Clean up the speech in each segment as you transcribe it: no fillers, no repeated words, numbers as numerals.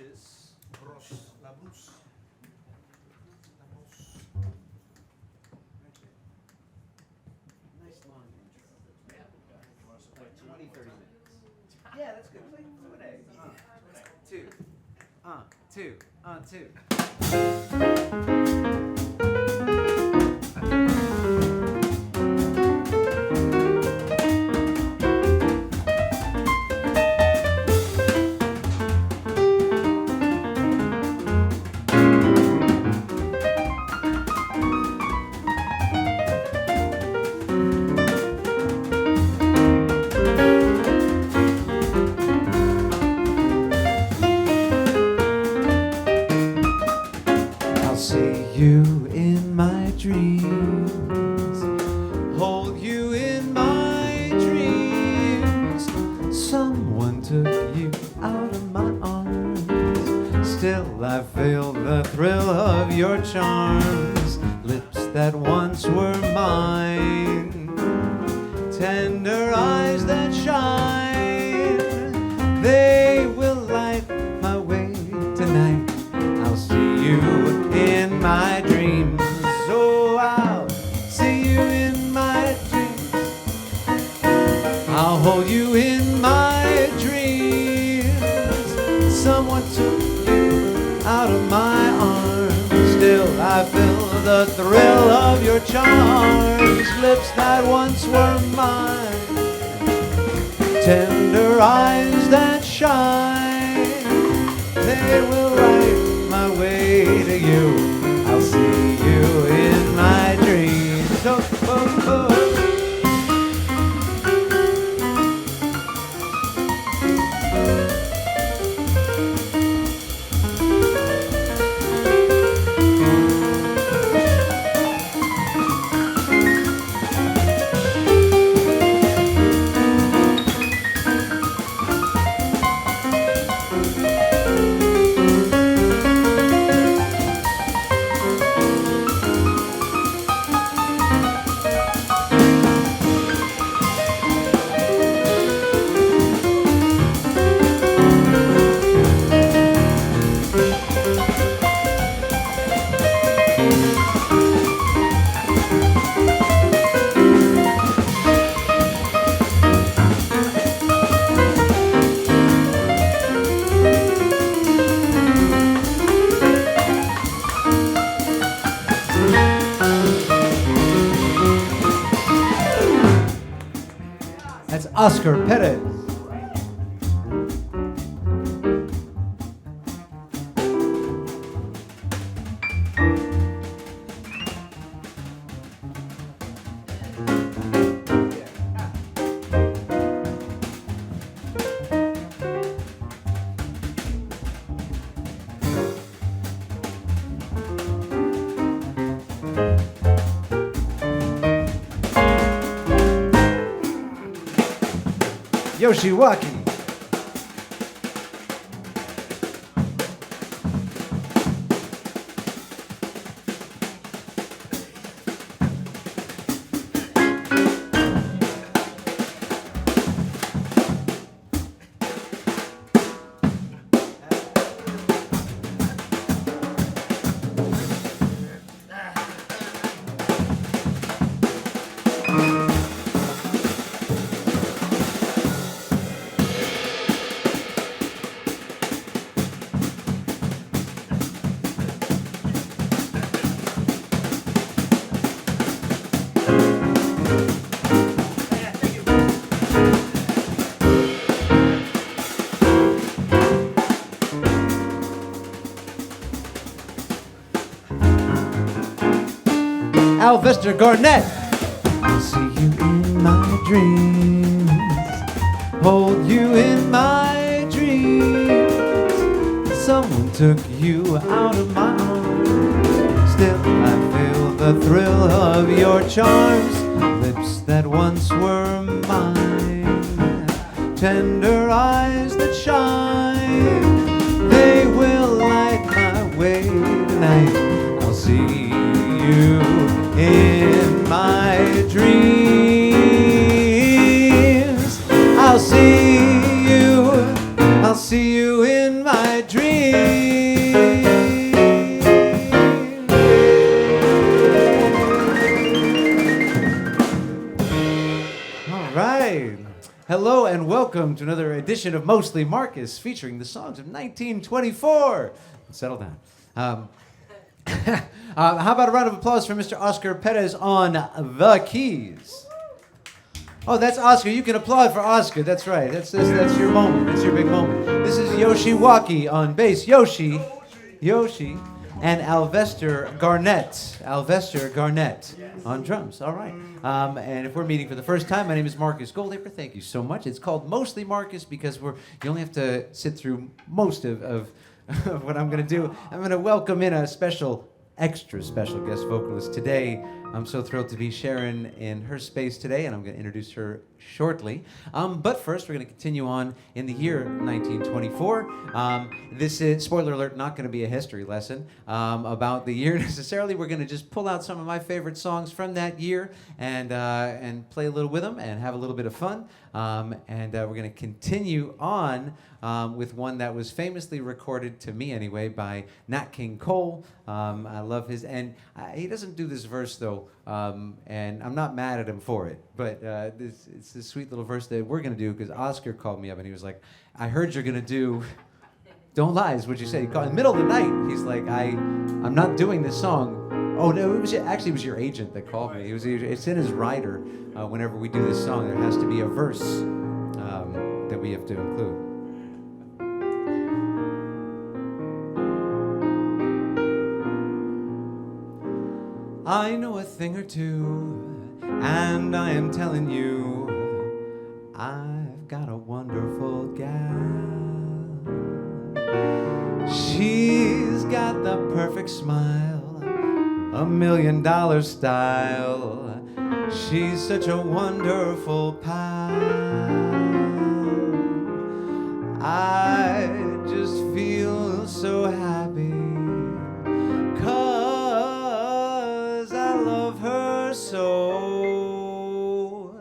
brushes. Broche, la brousse. La brosse. Nice long intro. Like 20, 30 minutes. Yeah, that's good. Play an A. Two. Two. Two. I feel the thrill of your charms, lips that once were mine, tender eyes that shine, they will light my way tonight. I'll see you in my dreams, oh, I'll see you in my dreams. I'll hold you in my dreams. Someone took out of my arms, still I feel the thrill of your charms, lips that once were mine, tender eyes that shine, they will light my way to you. I'll see you in my dreams. Oh, oh, oh. Oscar Perez. Yoshi Waki. Alvester Garnett. See you in my dreams, hold you in my dreams. Someone took you out of my arms, still I feel the thrill of your charms, lips that once were mine, tender eyes that shine, they will light my way tonight. I'll see you in my dreams. I'll see you in my dreams. Hello and welcome to another edition of Mostly Marcus, featuring the songs of 1924. Settle down. How about a round of applause for Mr. Oscar Perez on the keys? Oh, that's Oscar. You can applaud for Oscar. That's right. That's your moment. That's your big moment. This is Yoshi Waki on bass. Yoshi. And Alvester Garnett on drums. All right. And if we're meeting for the first time, my name is Marcus Goldhaber. Thank you so much. It's called Mostly Marcus because you only have to sit through most of what I'm going to do. I'm going to welcome in a extra special guest vocalist today. I'm so thrilled to be sharing in her space today, and I'm going to introduce her shortly. But first, we're going to continue on in the year 1924. This is, spoiler alert, not going to be a history lesson about the year necessarily. We're going to just pull out some of my favorite songs from that year and play a little with them and have a little bit of fun. And we're going to continue on with one that was famously recorded, to me anyway, by Nat King Cole. I love his, and he doesn't do this verse though, and I'm not mad at him for it, but it's this sweet little verse that we're going to do because Oscar called me up and he was like, I heard you're going to do Don't Lie is what you said. He called in the middle of the night. He's like, I'm not doing this song. Oh no, it was your agent that called me. It's in his rider. Whenever we do this song, there has to be a verse that we have to include. I know a thing or two, and I am telling you, I've got a wonderful gal. She's got the perfect smile, $1 million style. She's such a wonderful pal. I just feel so happy, 'cause I love her so.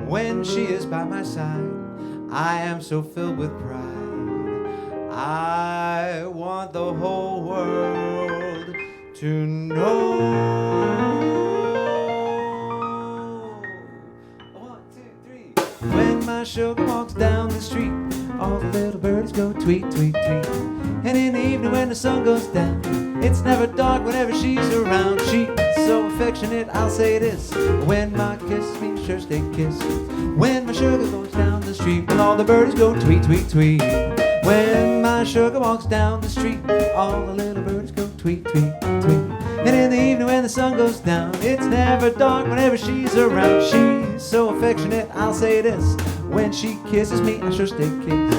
When she is by my side, I am so filled with pride. I want the whole world to know. 1, 2, 3. When my sugar walks down the street, all the little birds go tweet, tweet, tweet. And in the evening when the sun goes down, it's never dark whenever she's around. She's so affectionate, I'll say this. When my kiss means sure stay kissed. When my sugar goes down the street, when all the birds go tweet, tweet, tweet. When my sugar walks down the street, all the little birds go tweet, tweet, tweet. And in the evening when the sun goes down, it's never dark whenever she's around. She's so affectionate, I'll say this. When she kisses me, I sure stay kissed.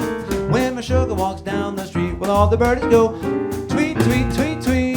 When my sugar walks down the street, well, all the birds go tweet, tweet, tweet, tweet.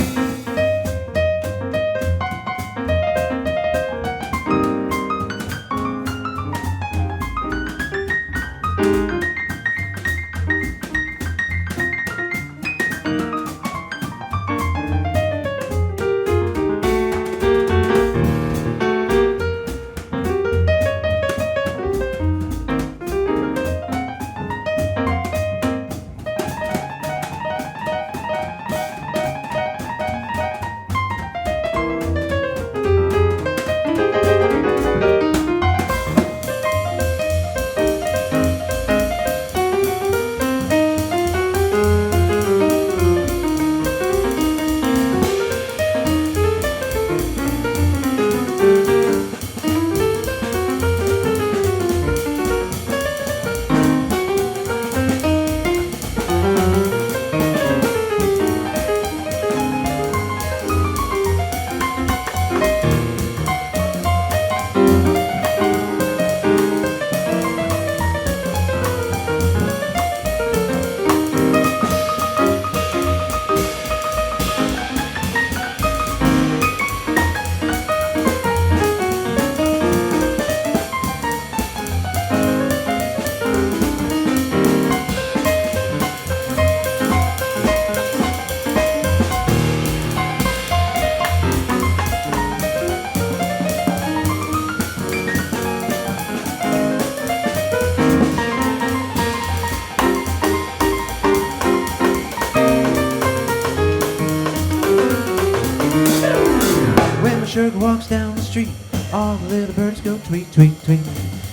Sugar walks down the street, all the little birds go tweet, tweet, tweet.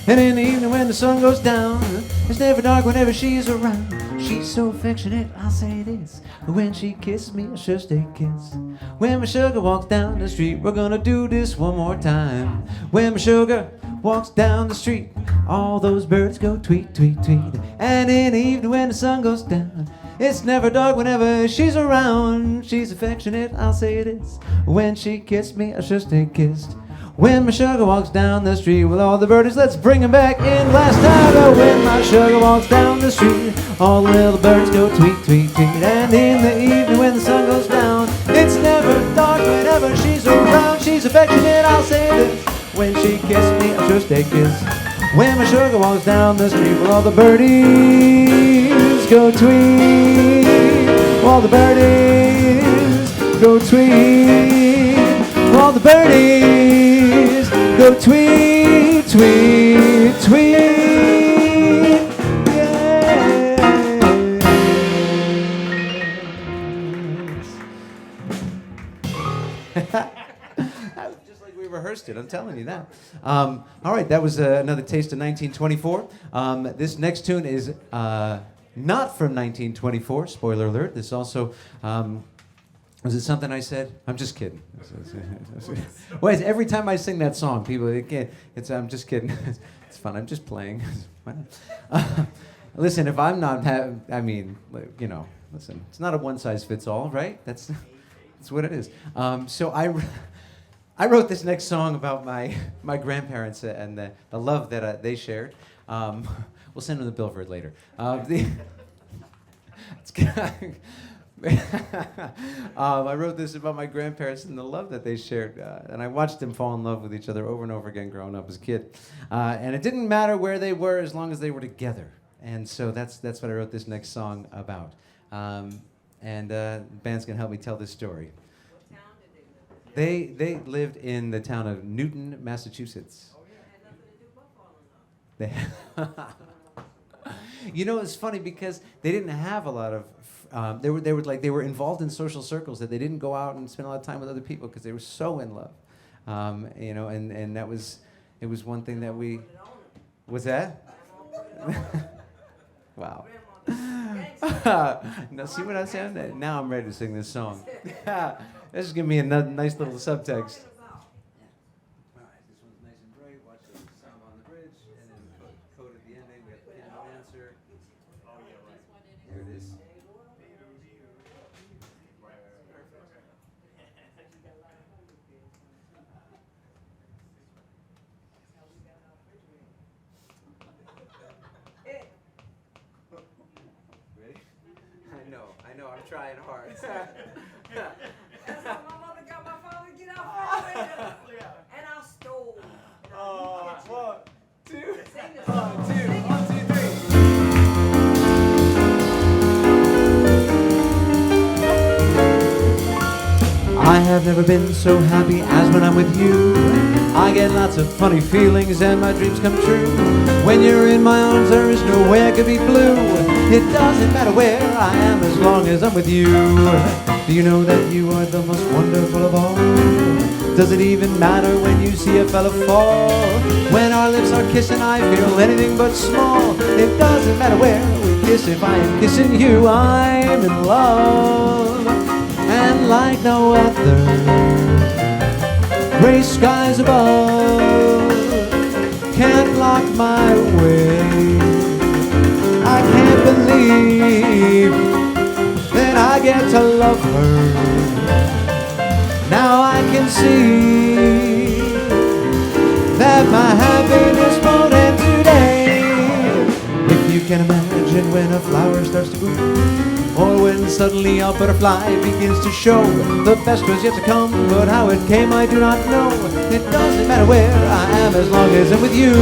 And in the evening when the sun goes down, it's never dark whenever she's around. She's so affectionate, I'll say this. When she kisses me, I should stay kissed. When my sugar walks down the street, we're gonna do this one more time. When my sugar walks down the street, all those birds go tweet, tweet, tweet. And in the evening when the sun goes down, it's never dark whenever she's around. She's affectionate, I'll say this. When she kissed me, I should stay kissed. When my sugar walks down the street with all the birdies, let's bring them back in last time. When my sugar walks down the street, all the little birds go tweet, tweet, tweet. And in the evening when the sun goes down, it's never dark whenever she's around. She's affectionate, I'll say this. When she kissed me, I should stay kissed. When my sugar walks down the street with all the birdies go tweet. All the birdies go tweet. All the birdies go tweet, tweet, tweet. Yes. Just like we rehearsed it, I'm telling you that. All right, that was another taste of 1924. This next tune is not from 1924, spoiler alert. This also... was it something I said? I'm just kidding. Well, every time I sing that song, people, I'm just kidding. It's fun. I'm just playing. Listen, if I'm not, listen, it's not a one-size-fits-all, right? That's what it is. So I wrote this next song about my grandparents and the love that they shared. We'll send them the bill for it later. I wrote this about my grandparents and the love that they shared, and I watched them fall in love with each other over and over again growing up as a kid. And it didn't matter where they were as long as they were together. And so that's what I wrote this next song about. The band's gonna help me tell this story. What town did they live in? They lived in the town of Newton, Massachusetts. Oh yeah, had nothing to do but fall in love. You know, it's funny because they didn't have a lot of. They were involved in social circles that they didn't go out and spend a lot of time with other people because they were so in love, and that was one thing that we. Was that? Wow. Now see what I'm saying? Now I'm ready to sing this song. This is giving me a nice little subtext. I know, I'm trying hard. That's how my mother got my father to get out and I stole. One, two, 1, 2, 1, 2, 3. I have never been so happy as when I'm with you. I get lots of funny feelings and my dreams come true. When you're in my arms, there is no way I could be blue. It doesn't matter where I am as long as I'm with you. Do you know that you are the most wonderful of all? Does it even matter when you see a fella fall? When our lips are kissing, I feel anything but small. It doesn't matter where we kiss, if I am kissing you, I'm in love. And like no other, gray skies above can't block my way. I can't believe that I get to love her. Now I can see that my happiness won't end today. If you can imagine when a flower starts to bloom, or when suddenly a butterfly begins to show, the best was yet to come, but how it came I do not know. It doesn't matter where I am as long as I'm with you.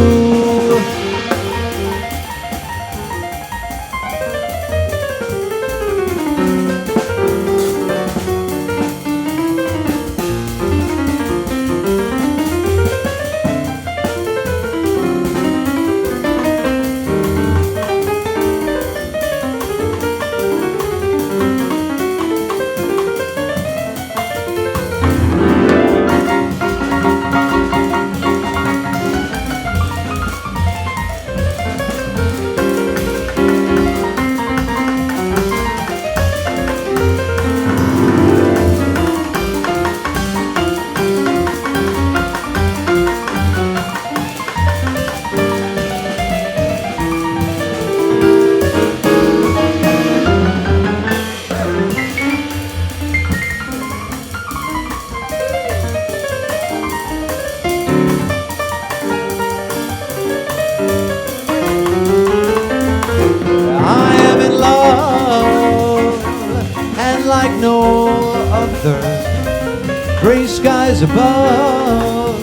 skies above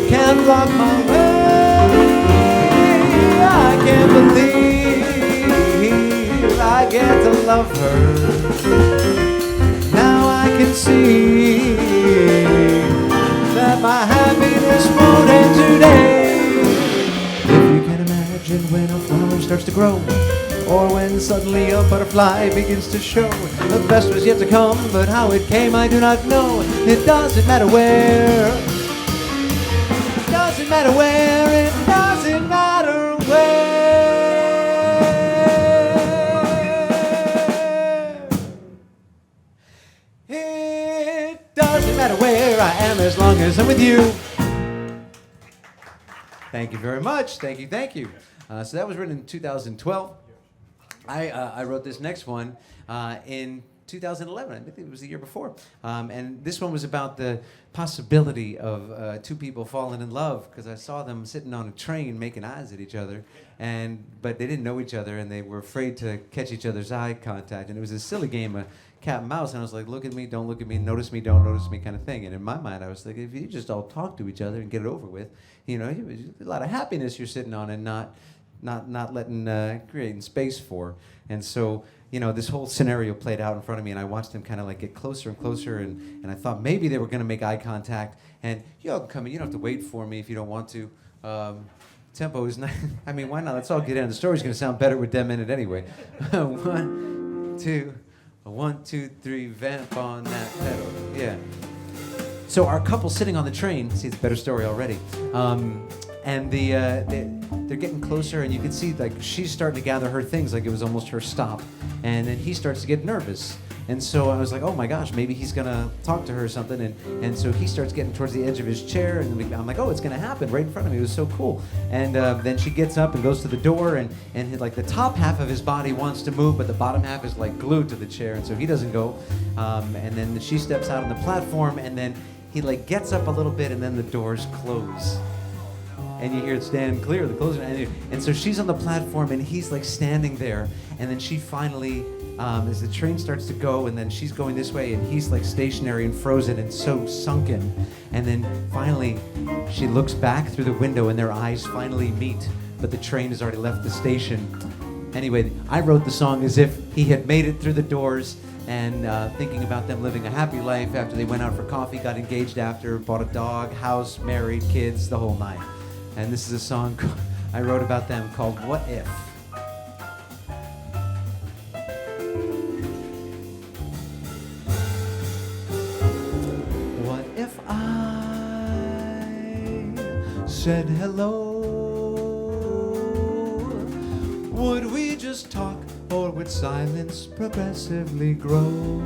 can't block my way. I can't believe I get to love her. Now I can see that my happiness won't end today. If you can imagine when a flower starts to grow, or when suddenly a butterfly begins to show, the best was yet to come, but how it came I do not know. It doesn't matter where. It doesn't matter where. It doesn't matter where. It doesn't matter where I am as long as I'm with you. Thank you very much. Thank you, thank you. So that was written in 2012. I wrote this next one in 2011. I think it was the year before. And this one was about the possibility of two people falling in love, because I saw them sitting on a train making eyes at each other, but they didn't know each other, and they were afraid to catch each other's eye contact. And it was a silly game of cat and mouse, and I was like, look at me, don't look at me, notice me, don't notice me kind of thing. And in my mind, I was like, if you just all talk to each other and get it over with, you know, a lot of happiness you're sitting on and not letting creating space for. And so, you know, this whole scenario played out in front of me, and I watched them kind of like get closer and closer, and I thought maybe they were going to make eye contact, and you all can come in, you don't have to wait for me if you don't want to. Tempo is not, I mean, why not? Let's all get in. The story's going to sound better with them in it anyway. 1, 2, 1, 2, 3, vamp on that pedal. Yeah. So our couple sitting on the train, see, it's a better story already. And they're getting closer, and you can see like she's starting to gather her things, like it was almost her stop. And then he starts to get nervous. And so I was like, oh my gosh, maybe he's gonna talk to her or something. And so he starts getting towards the edge of his chair, and I'm like, oh, it's gonna happen right in front of me. It was so cool. And then she gets up and goes to the door, and like the top half of his body wants to move, but the bottom half is like glued to the chair, and so he doesn't go. And then she steps out on the platform, and then he like gets up a little bit, and then the doors close. And you hear it stand clear, the closer, and so she's on the platform, and he's like standing there, and then she finally, as the train starts to go, and then she's going this way, and he's like stationary and frozen and so sunken, and then finally she looks back through the window, and their eyes finally meet, but the train has already left the station. Anyway, I wrote the song as if he had made it through the doors, and thinking about them living a happy life after they went out for coffee, got engaged after, bought a dog, house, married, kids, the whole nine. And this is a song I wrote about them called What If? What if I said hello? Would we just talk, or would silence progressively grow?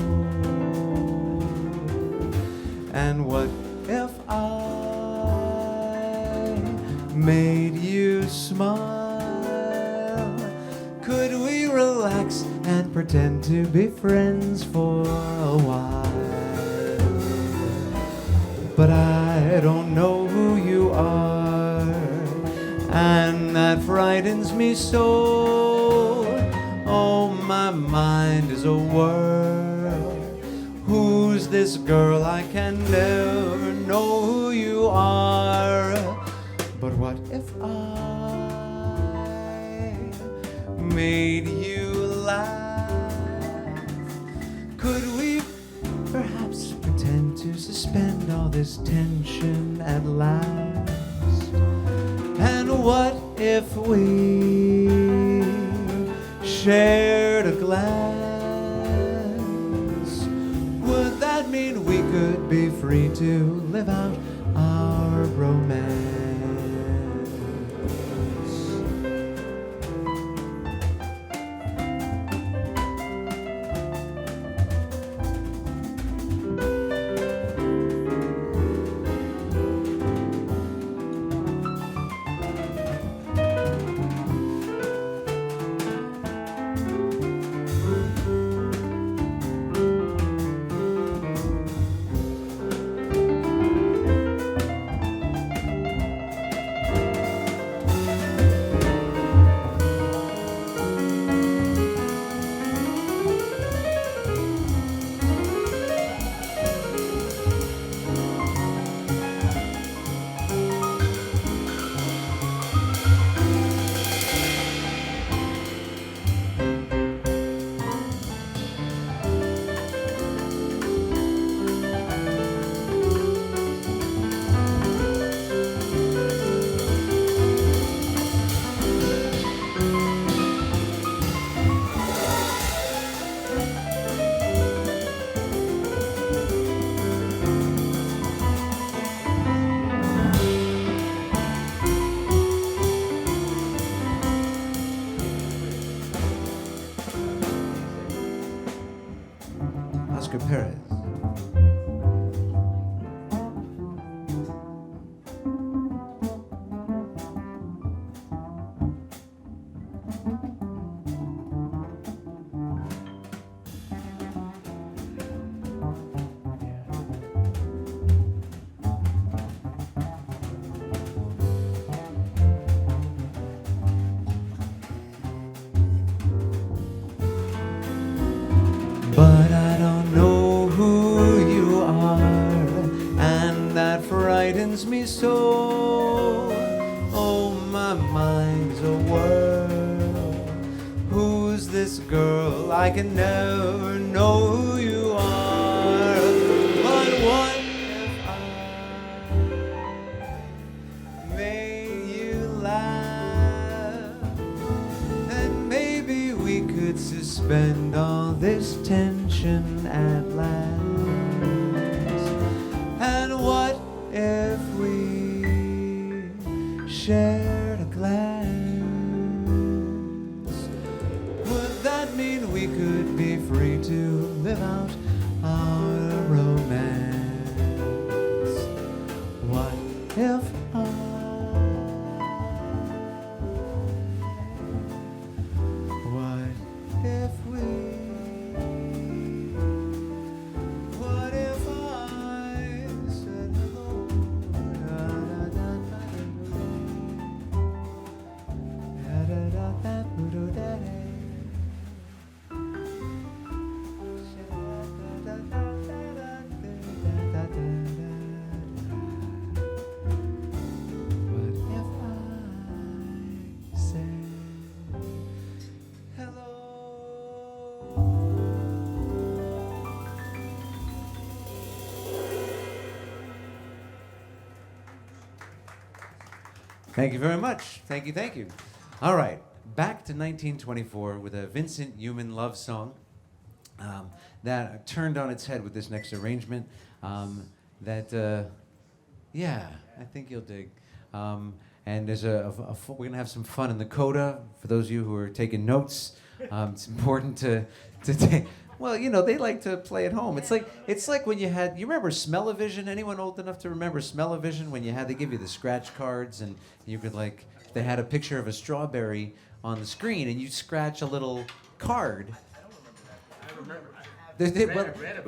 And what if I made you smile? Could we relax and pretend to be friends for a while? But I don't know who you are, and that frightens me so. Oh, my mind is a whirl. Who's this girl? I can never know who you are. But what if I made you laugh? Could we perhaps pretend to suspend all this tension at last? And what if we shared a glass? Would that mean we could be free to live out our romance? Oscar Perez. But I don't know who you are, and that frightens me so. Oh, my mind's a whirl. Who's this girl? I can never know who you are. But what if I made you laugh? And maybe we could suspend all this tension at last. And what if we shared a glass? Would that mean we could be free to live out our romance? What if what if I said hello? What if I said hello? Thank you very much. Thank you, thank you. All right, back to 1924 with a Vincent Youmans love song that turned on its head with this next arrangement yeah, I think you'll dig. And there's we're gonna have some fun in the coda. For those of you who are taking notes, it's important to take. Well, you know, they like to play at home. It's like when you remember Smell-O-Vision? Anyone old enough to remember Smell-O-Vision? When they give you the scratch cards and you could they had a picture of a strawberry on the screen and you scratch a little card. I remember.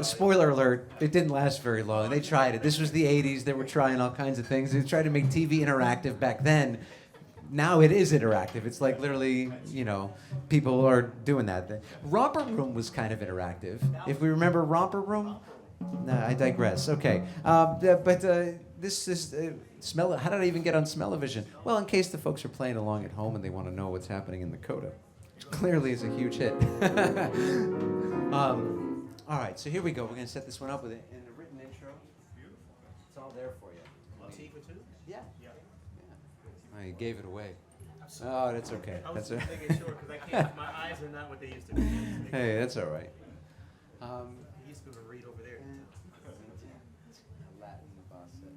Spoiler alert, it didn't last very long. They tried it. This was the 80s. They were trying all kinds of things. They tried to make TV interactive back then. Now it is interactive. It's like literally, you know, people are doing that. Romper Room was kind of interactive. If we remember Romper Room, no, I digress. Okay, this is how did I even get on Smell-O-Vision? Well, in case the folks are playing along at home and they want to know what's happening in the coda, which clearly is a huge hit. All right, so here we go. We're gonna set this one up with a written intro. Beautiful. It's all there for you. Take it too? Yeah. Yeah. I gave it away. Oh, that's okay. I was That's just making sure because I can't. My eyes are not what they used to be. Hey, that's all right. He used to be able to read over there. Latin bossa.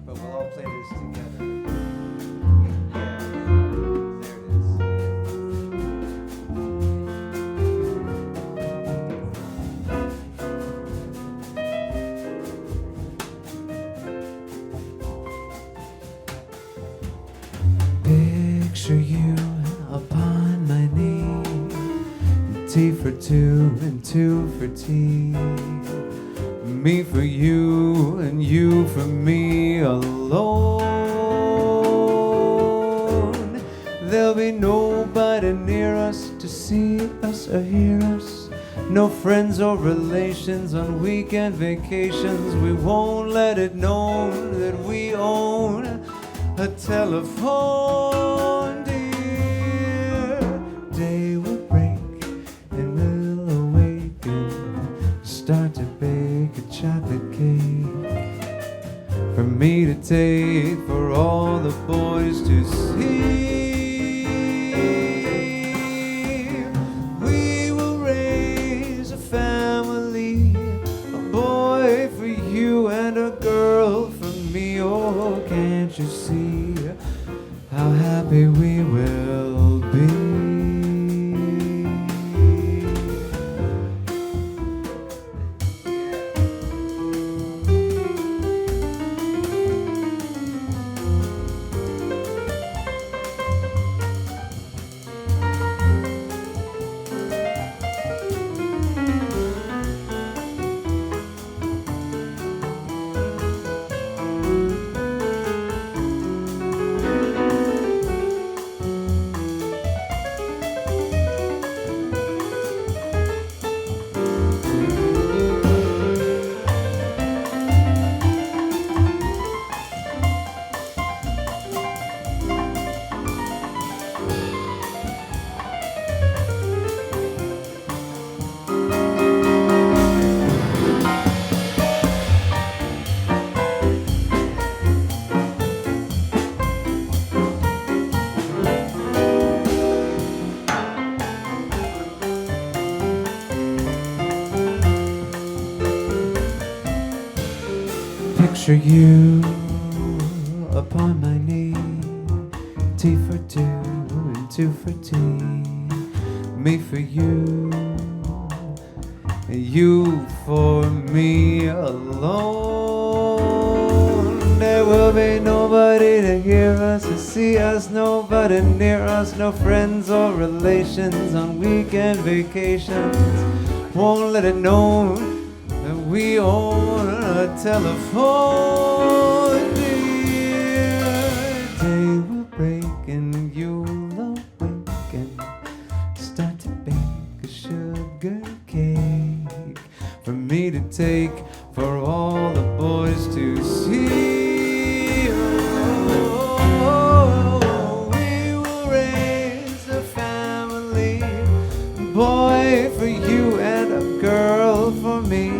But we'll all play this together. Yeah, there it is. Picture you upon my knee, tea for two and two for tea, me for you and you for me alone. There'll be nobody near us to see us or hear us, no friends or relations on weekend vacations. We won't let it known that we own a telephone, dear. Day will break and we'll awaken, start to bake a chocolate cake for me to take, for all the boys to see. We will raise a family, a boy for you and a girl for me. Oh, can't you see how happy we Picture you upon my knee, tea for two and two for tea, me for you, you for me alone. There will be nobody to hear us, to see us, nobody near us, no friends or relations on weekend vacations. Won't let it know that we own a telephone, dear. Day will break and you'll awaken, start to bake a sugar cake for me to take, for all the boys to see. Oh, we will raise a family, boy for you and a girl for me.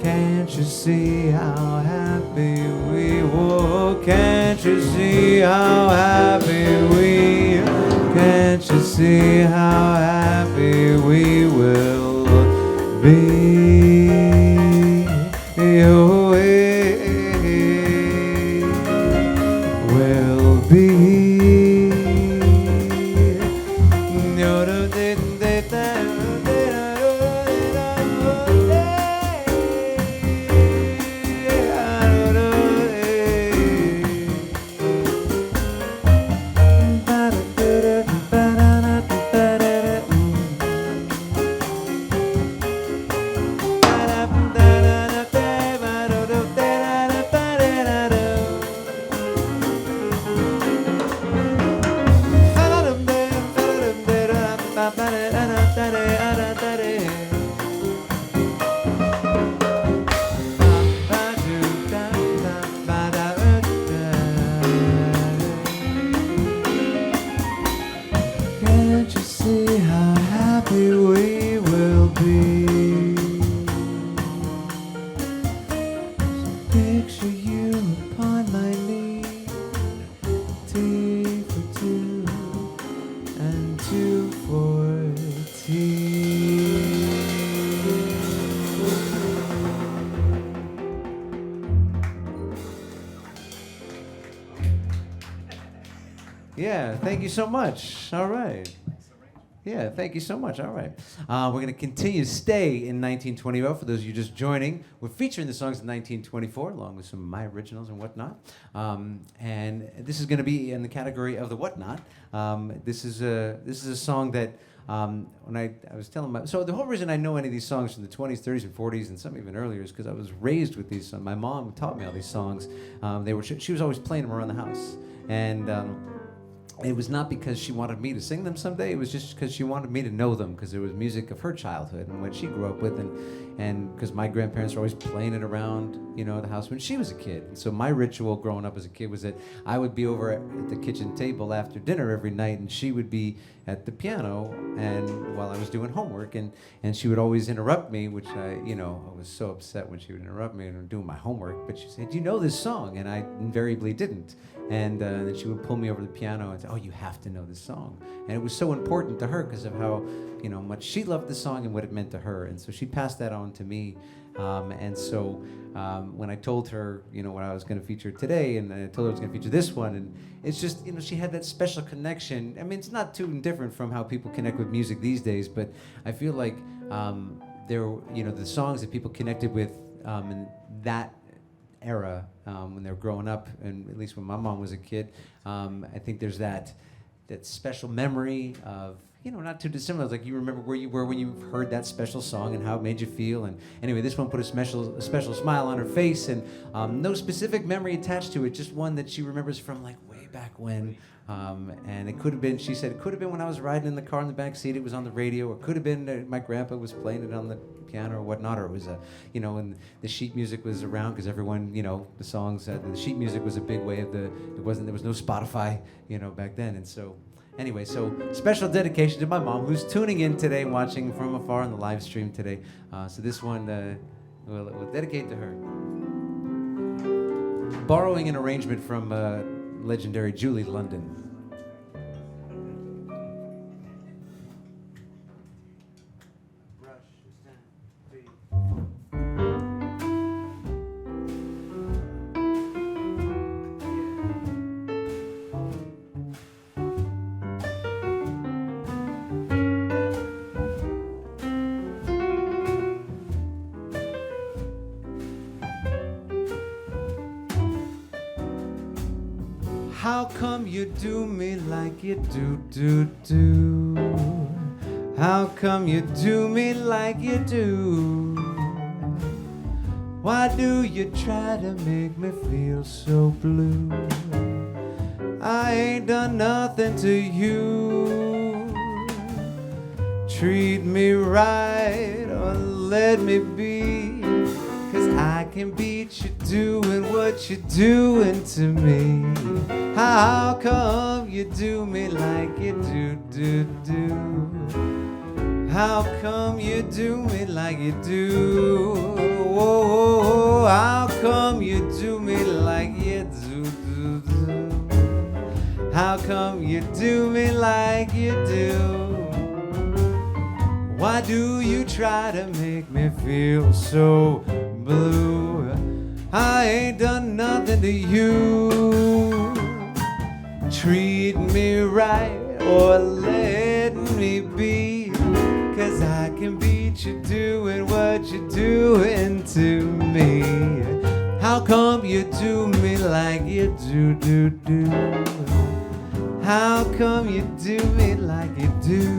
Can't you see how happy we were? Can't you see how happy we? Can't you see how happy we will be? Oh, will be. Can't you see how happy we will be? Picture you upon my knee, tea for two and two for tea. Yeah, thank you so much. All right. Yeah, thank you so much. All right. We're going to continue to stay in 1924. For those of you just joining, we're featuring the songs of 1924, along with some of my originals and whatnot. And this is going to be in the category of the whatnot. This is a song that when I was telling my... So the whole reason I know any of these songs from the 20s, 30s, and 40s, and some even earlier, is because I was raised with these songs. My mom taught me all these songs. She was always playing them around the house. And... it was not because she wanted me to sing them someday. It was just because she wanted me to know them, because it was music of her childhood and what she grew up with, and because my grandparents were always playing it around, the house when she was a kid. And so my ritual growing up as a kid was that I would be over at the kitchen table after dinner every night, and she would be at the piano, and while I was doing homework, and she would always interrupt me, which I was so upset when she would interrupt me and doing my homework. But she said, "Do you know this song?" And I invariably didn't. And then she would pull me over to the piano and say, "Oh, you have to know this song." And it was so important to her because of how, much she loved the song and what it meant to her. And so she passed that on to me. And so when I told her, what I was going to feature today, and I told her I was going to feature this one, and it's just, she had that special connection. I mean, it's not too different from how people connect with music these days, but I feel like the songs that people connected with in that era when they were growing up, and at least when my mom was a kid, I think there's that special memory of, not too dissimilar. It's like you remember where you were when you heard that special song and how it made you feel. And anyway, this one put a special smile on her face, and no specific memory attached to it, just one that she remembers from like way back when. And it could have been, she said, it could have been when I was riding in the car in the back seat, it was on the radio, or it could have been my grandpa was playing it on the piano or whatnot, or it was and the sheet music was around because everyone, the songs, the sheet music was a big way of there was no Spotify, back then. And so anyway, so special dedication to my mom, who's tuning in today, watching from afar on the live stream today. So this one we'll dedicate to her. Borrowing an arrangement from legendary Julie London. How come you do me like you do? How come you do me like you do? Why do you try to make me feel so blue? I ain't done nothing to you. Treat me right or let me be, 'cause I can beat you doing what you're doing to me. How come you do me like you do? How come you do me like you do? Whoa, how come you do me like you do? How come you do me like you do? Why do you try to make me feel so blue? I ain't done nothing to you. Treat me right or let me be, 'cause I can beat you doing what you're doing to me. How come you do me like you do? How come you do me like you do?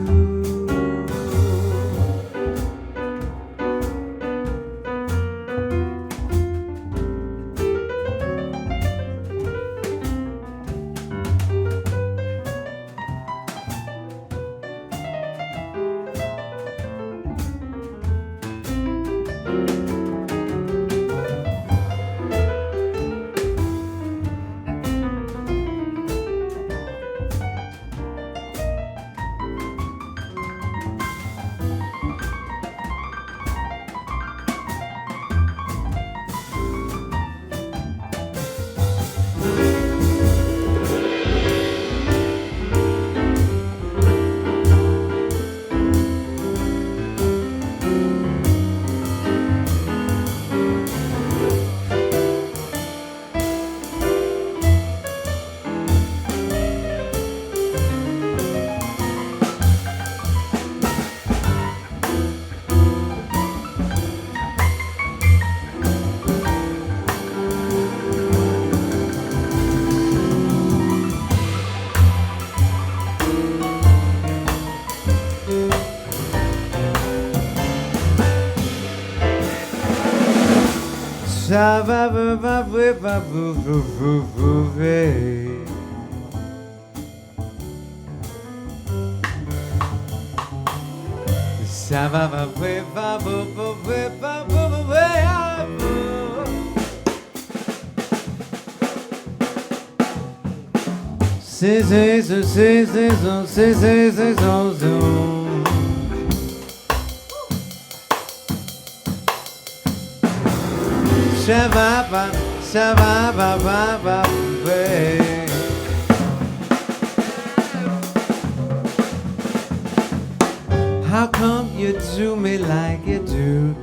How come you do me like you do?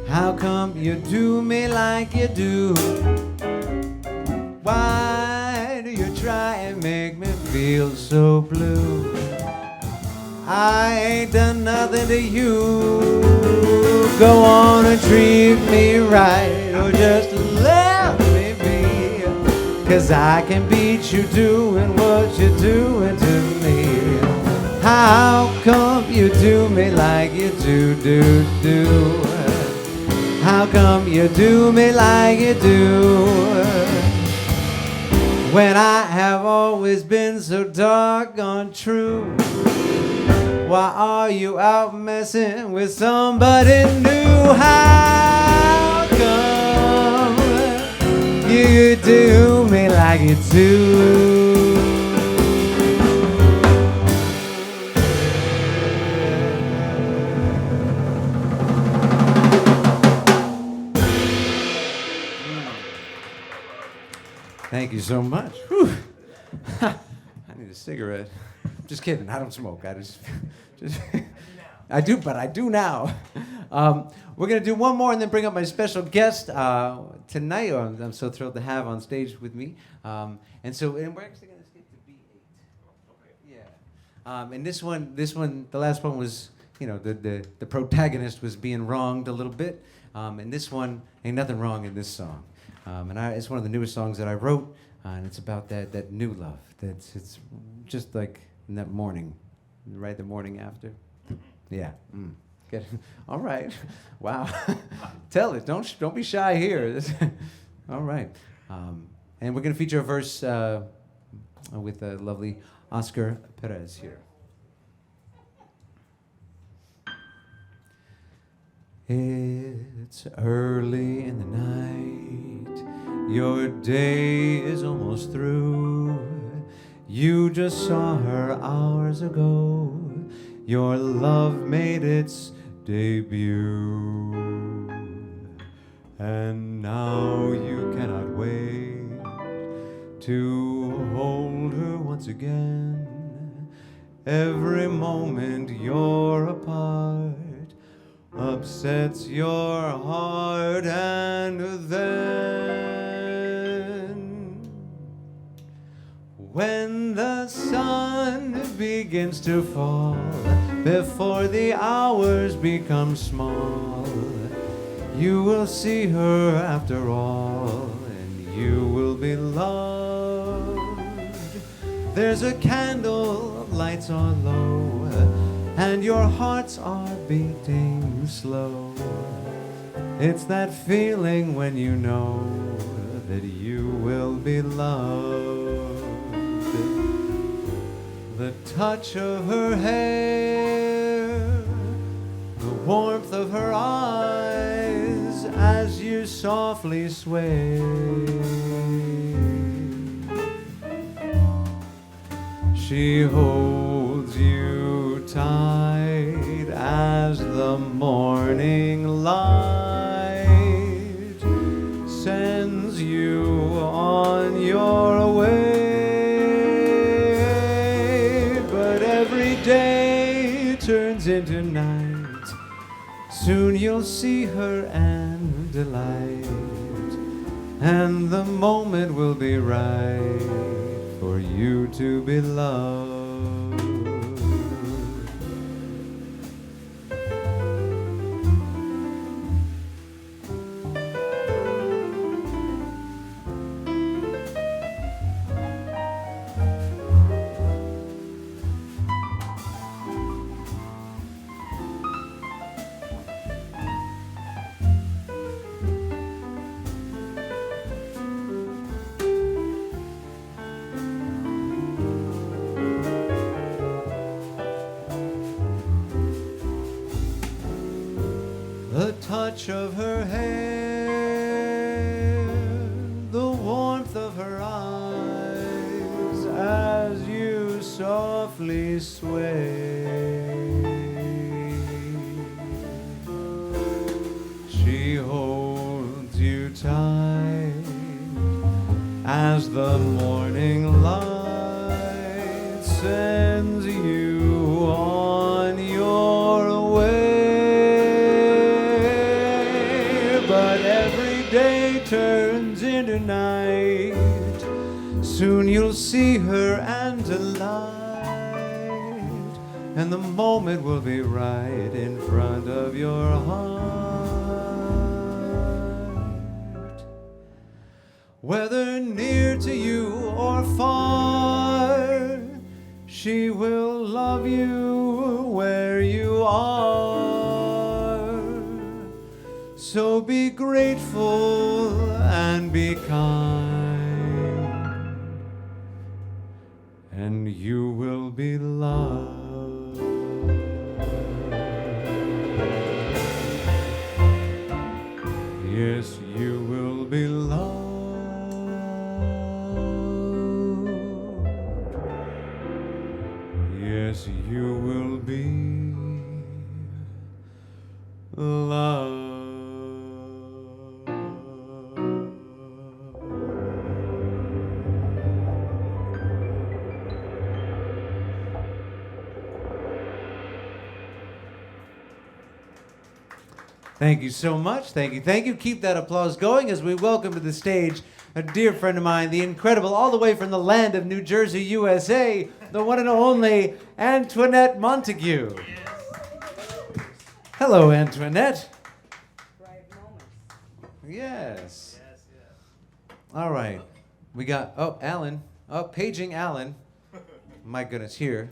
How come you do me like you do? Why do you try and make me feel so blue? I ain't done nothing to you. Go on and treat me right or just let me be, 'cause I can beat you doing what you're doing to me. How come you do me like you do? How come you do me like you do? When I have always been so doggone true. Why are you out messing with somebody new? How come you do me like you do? Thank you so much. Whew. I need a cigarette. Just kidding. I don't smoke. I do now. We're gonna do one more and then bring up my special guest tonight. I'm so thrilled to have on stage with me. And we're actually gonna skip to B8. Yeah. And this one, the last one was, the protagonist was being wronged a little bit. And this one, ain't nothing wrong in this song. It's one of the newest songs that I wrote, and it's about that new love. It's just like in that morning, right? The morning after. Yeah. Good. All right. Wow. Tell it. Don't be shy here. All right. And we're going to feature a verse with the lovely Oscar Perez here. It's early in the night. Your day is almost through. You just saw her hours ago. Your love made its debut. And now you cannot wait to hold her once again. Every moment you're apart upsets your heart, and then when the sun begins to fall, before the hours become small, you will see her after all, and you will be loved. There's a candle, lights are low, and your hearts are beating slow. It's that feeling when you know that you will be loved. The touch of her hair, the warmth of her eyes as you softly sway. She holds you tight as the morning light sends you on your way. But every day turns into night. Soon you'll see her and delight, and the moment will be right for you to be loved. The touch of her hair, the warmth of her eyes as you softly sway. She holds you tight as the morning light sends you on your way. Turns into night. Soon you'll see her and delight, and the moment will be right in front of your heart. Whether near to you or far, she will love you where you are. So be grateful and be kind, and you will be loved. Yes, you will be loved. Yes, you will be loved. Thank you so much. Thank you. Thank you. Keep that applause going as we welcome to the stage a dear friend of mine, the incredible, all the way from the land of New Jersey, USA, the one and only Antoinette Montague. Yes. Hello, Antoinette. Right moments. Yes. Yes, yes. All right. We got, Alan. Oh, paging Alan. My goodness, here.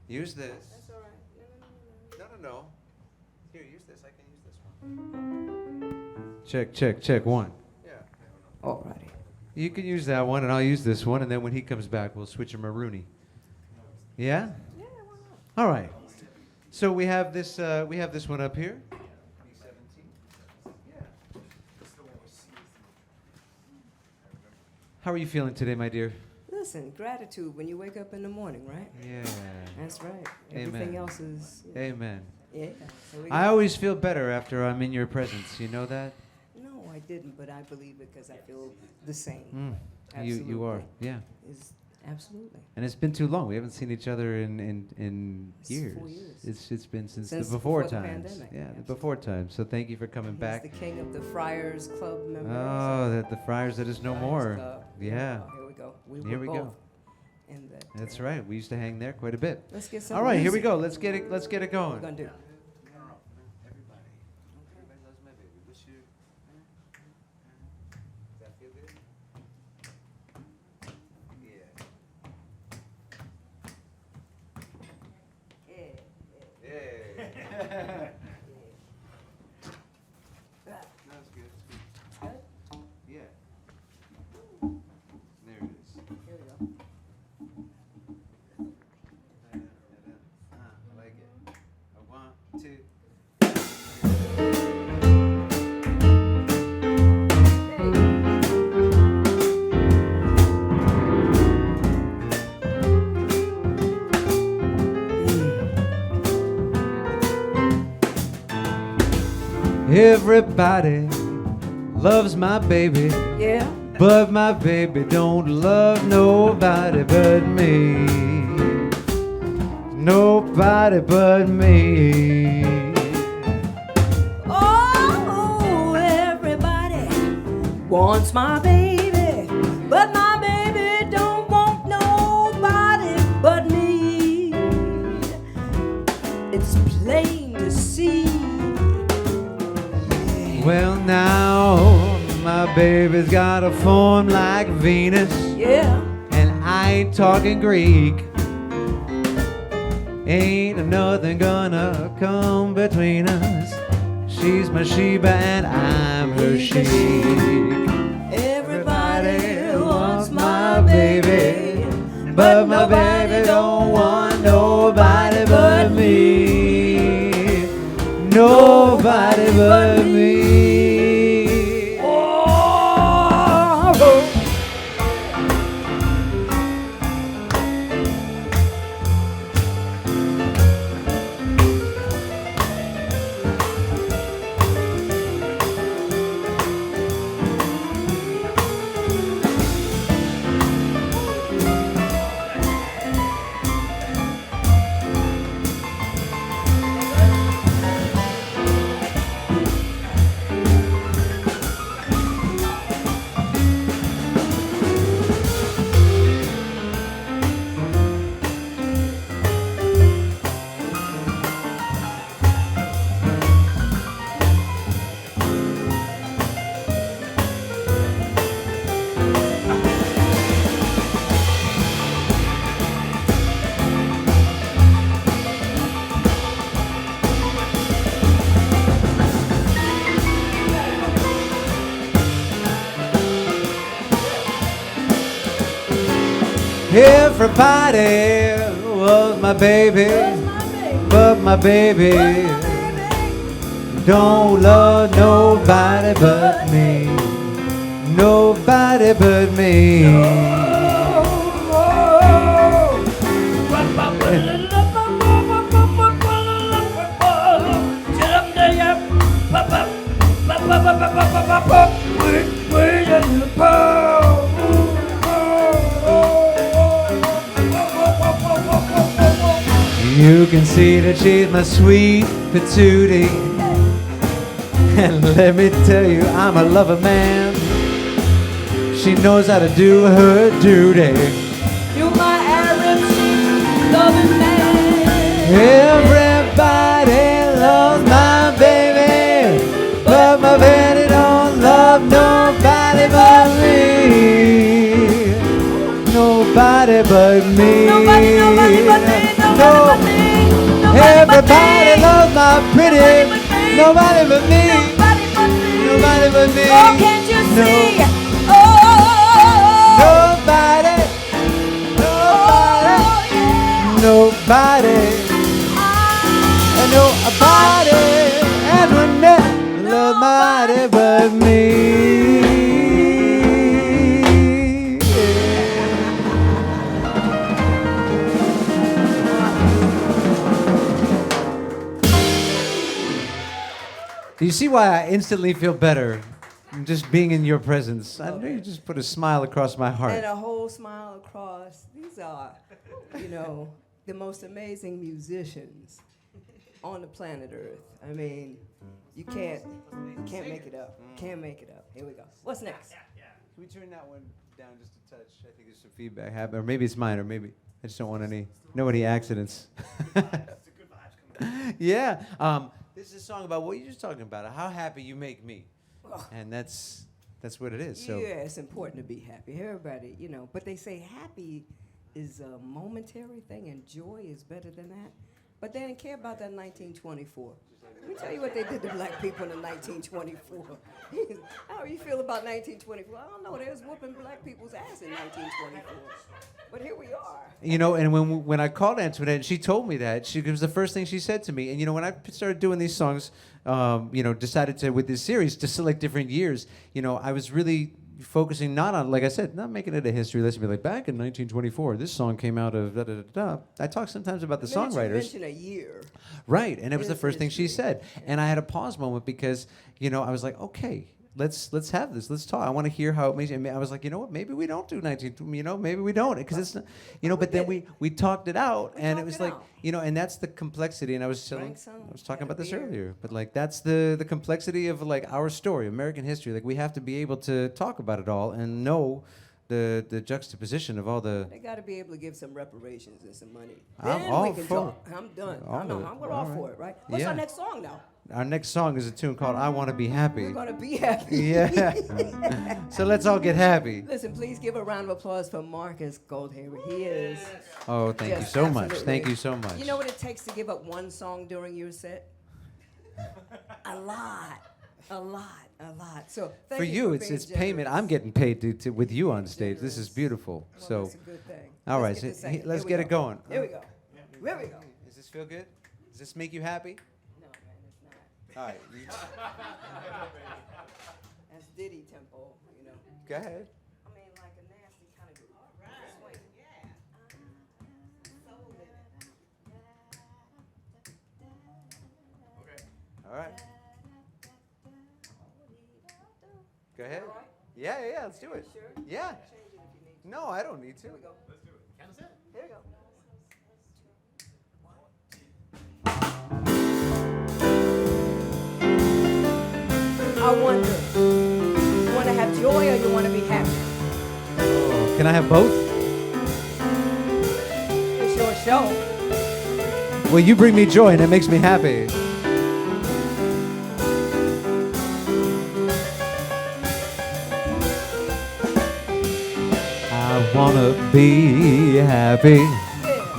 Use this. That's all right. No. Here, use this. I can use this one. Check. One. Yeah. All righty. You can use that one, and I'll use this one, and then when he comes back, we'll switch him a Rooney. Yeah? Yeah, why not? All right. So we have this one up here. How are you feeling today, my dear? Listen, gratitude when you wake up in the morning, right? Yeah. That's right. Amen. Everything else is. Yeah. Amen. Yeah. So we I always feel better after I'm in your presence. You know that? No, I didn't, but I believe it because I feel the same. You are. Yeah. Is absolutely. And it's been too long. We haven't seen each other in It's years. 4 years. It's been since the before before the times. pandemic, Yeah, the absolutely. before times. So thank you for coming He's back. the king of the Friars Club members. Oh, that the Friars that is no Friars more. Club. Yeah. Oh, here we go. We Here were we go. both in that. That's right. We used to hang there quite a bit. Let's get some. All right, here we music. go. Let's get it What going. we gonna do? Everybody loves my baby. What's your... Does that feel good? Yeah. Yeah. That's good. Good? Yeah. There it is. Here we go. I like it. A 1, 2. Everybody loves my baby, Yeah. but my baby don't love nobody but me. Nobody but me. Oh, everybody wants my baby, but my baby don't want nobody but me. It's plain to see. Well, now my baby's got a form like Venus, Yeah. and I ain't talking Greek. Ain't nothing gonna come between us. She's my Sheba and I'm her sheik. Everybody wants my baby, but my baby don't want nobody but me. Nobody but me. Everybody was my baby, but my baby don't love nobody but me. Nobody but me. You can see that she's my sweet patootie. And let me tell you, I'm a lover man. She knows how to do her duty. You're my Arab loving man. Everybody loves my baby, but my baby don't love nobody but me. but me. Nobody but me. No. Everybody loves my pretty. Nobody but me. Nobody but me. Oh, can't you No. see? Oh, Nobody. Nobody. Nobody. Antoinette. Nobody but me. Do you see why I instantly feel better just being in your presence? I know you just put a smile across my heart. and a whole smile across. These are, the most amazing musicians on the planet Earth. I mean, you can't make it up. Can't make it up. Here we go. What's next? Can we turn that one down just a touch? I think there's some feedback happening, or maybe it's mine, or maybe I just don't want any accidents. Yeah. This is a song about what you're just talking about, how happy you make me, and that's what it is. So Yeah, it's important to be happy. Everybody, but they say happy is a momentary thing and joy is better than that. But they didn't care about that in 1924. Let me tell you what they did to black people in 1924. How you feel about 1924? I don't know. They was whooping black people's ass in 1924. But here we are. And when I called Antoinette, she told me that. It was the first thing she said to me. And when I started doing these songs, decided to, with this series, to select different years, I was really focusing not on, like I said, not making it a history lesson. Be like, back in 1924, this song came out of da da da da. I talk sometimes about the songwriters. You mentioned a year. Right, and it was the first thing she said. And I had a pause moment because, I was like, okay, let's have this. Let's talk. I want to hear how it makes you. I was like, you know what? Maybe we don't do 19. Maybe we don't, because it's not. But then we talked it out, and it was like, and that's the complexity. And I was talking about this earlier, but like that's the complexity of like our story, American history. Like we have to be able to talk about it all and know the juxtaposition of all the. They got to be able to give some reparations and some money. I'm Then all we can for talk. I'm done. I'm all for it, right? What's our next song now? Our next song is a tune called "I Want to Be Happy." We're gonna be happy. Yeah. So let's all get happy. Listen, please give a round of applause for Marcus Goldhaber. He is. Oh, thank you just so much. absolutely- Thank you so much. You know what it takes to give up one song during your set? A lot. So thank For you, for it's being payment. generous. I'm getting paid to with you on stage. This is beautiful. Well, So, that's a good thing. all right, Let's get so the second. let's Here we get go. it going. Here we go. Here we go. Does this feel good? Does this make you happy? No, man, it's not. All right. That's Diddy tempo, Go ahead. I mean, like a nasty kind of swing. All right. Go ahead. Yeah. Let's do it. Sure? Yeah. Change it if you need to. No, I don't need to. Here we go. Count us in. Here we go. I wonder, you want to have joy or you want to be happy? Oh, can I have both? It's your show. Well, you bring me joy, and it makes me happy. I wanna be happy,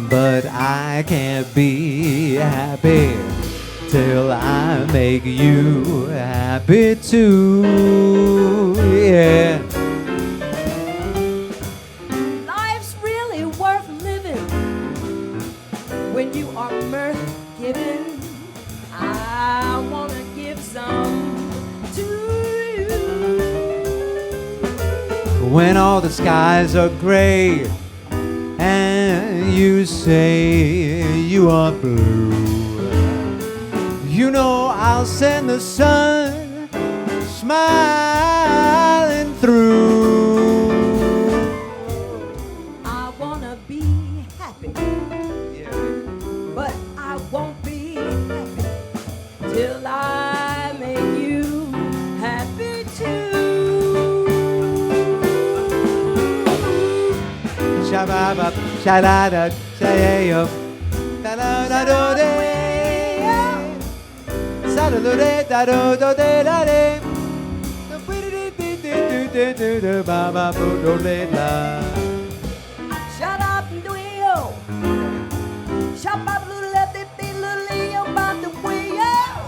but I can't be happy till I make you happy too. Yeah. Life's really worth living when you are mirth giving. I want to give some to you. When all the skies are gray and you say you are blue, I'll send the sun smiling through. I want to be happy, but I won't be happy till I make you happy too. Shabba shalada shayo da da da do de sa da do de da do do de da de do ba ba do do le la. Shut up and do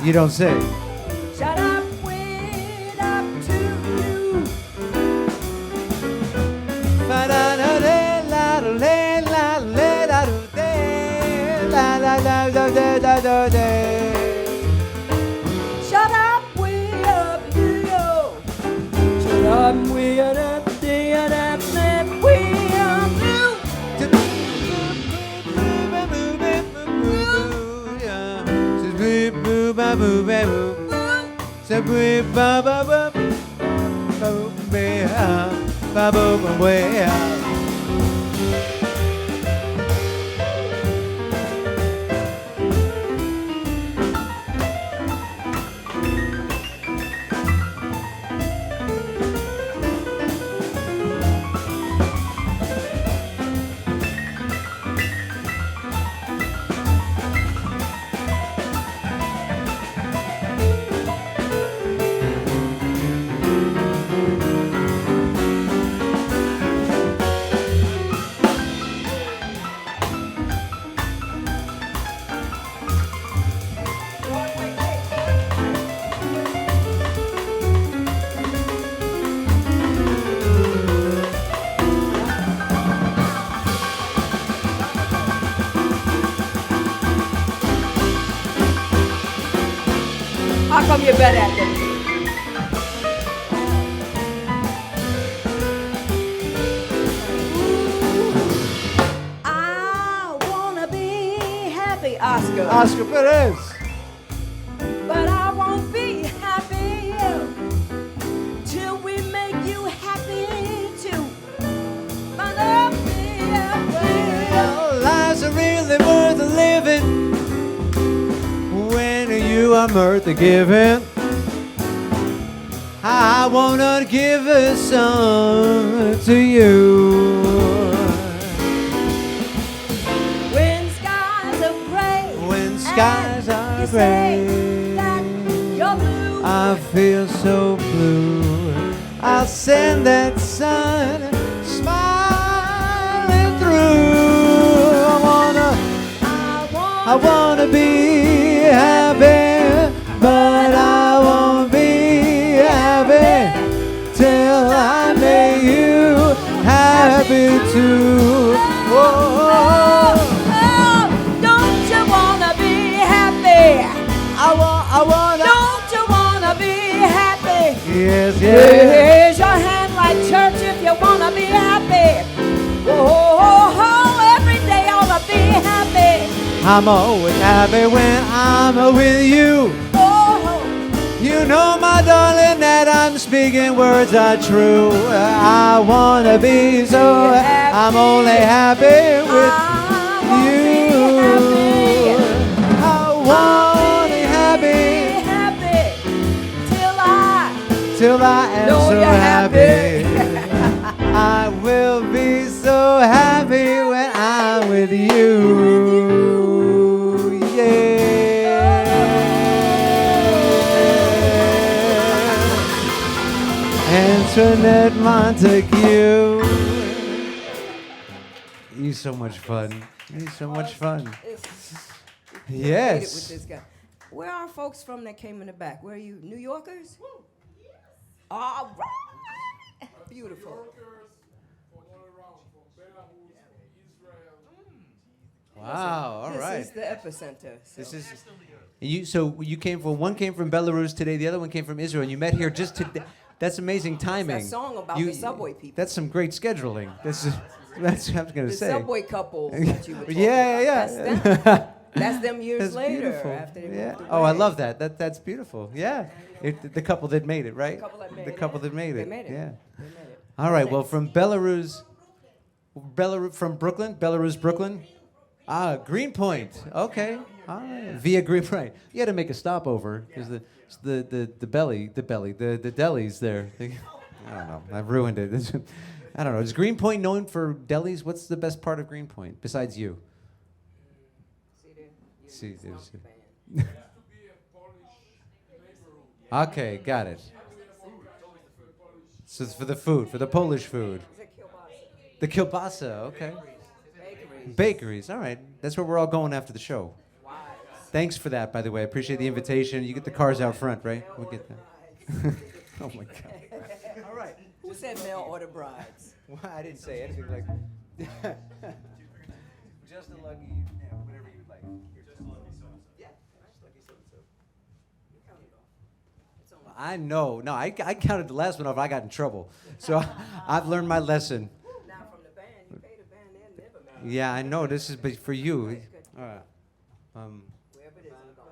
You don't say. Shut up, wait up to you. Shut up, way up to you. Shut up, way up to you. Way up How come you're better at this? I wanna be happy, Oscar. Oscar Perez. But I won't be happy till we make you happy too. Lives are really worth living when you are worth the giving. I wanna give a song to you. When skies are gray, When skies are you say gray, that you're blue. I feel so blue. I'll send that sun smiling through. I wanna be happy, but I won't be happy till I make you happy too. Whoa. Don't you wanna be happy? I wanna. Don't you wanna be happy? Yes, yes. Raise your hand like church if you wanna be happy. Oh, every day I wanna be happy. I'm always happy when I'm with you. Oh, You know, my darling, that I'm speaking words are true. I wanna be so happy. I'm only happy with you. I wanna be happy till I am know so you're happy. happy. I will be so happy when I'm with you. Antoinette Montague. He's so much fun. He's so much fun. Yes. With this guy. Where are folks from that came in the back? Where are you? New Yorkers? All right. Beautiful. Wow. All right. This is the epicenter. So. This is you. So you came from one came from Belarus today. The other one came from Israel, and you met here just today. That's amazing timing. It's a song about the subway people. That's some great scheduling. That's what I was going to The say. subway couple that you were talking Yeah. about. That's them. That's them years That's later beautiful. after they Yeah. moved away. Oh, I love that. That's beautiful. Yeah. The couple that made it, right? The couple that made They it. made it. Yeah. They made it. All right. Well, from Belarus, from Brooklyn, Belarus, Brooklyn. Ah, Greenpoint. Okay. All right. Via Greenpoint. You had to make a stopover because the delis there. I don't know. I've ruined it. I don't know. Is Greenpoint known for delis? What's the best part of Greenpoint besides you? See, there's. Okay, got it. So it's for the food, for the Polish food. The kielbasa, okay. Bakeries, all right. That's where we're all going after the show. Thanks for that, by the way. I appreciate the invitation. You get the cars out front, right? We'll get that. Oh, my God. All right. Who said male order brides? Well, I didn't say anything like... Just a lucky, whatever you'd like. Just lucky so-and-so. Yeah, just lucky so-and-so. You counted off. It's only I know. No, I counted the last one off. I got in trouble. So I've learned my lesson. now from the band. You pay the band and never married. Yeah, I know. This is for you. Good. All right. Wherever it is, I'm going.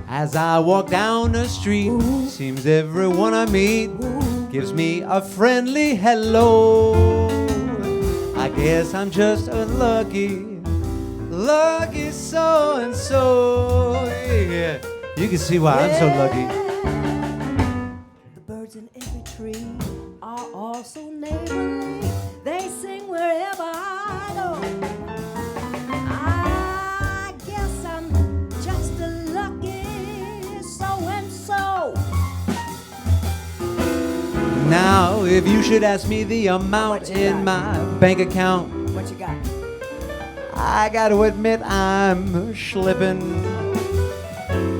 As I walk down the street, seems everyone I meet gives me a friendly hello. I guess I'm just a lucky so-and-so. Yeah, you can see why I'm so lucky. The birds in every tree are also neighborly. They sing wherever I go. I guess I'm just a lucky so-and-so. Now, if you should ask me the amount in my bank account, What you got? I gotta admit I'm slipping.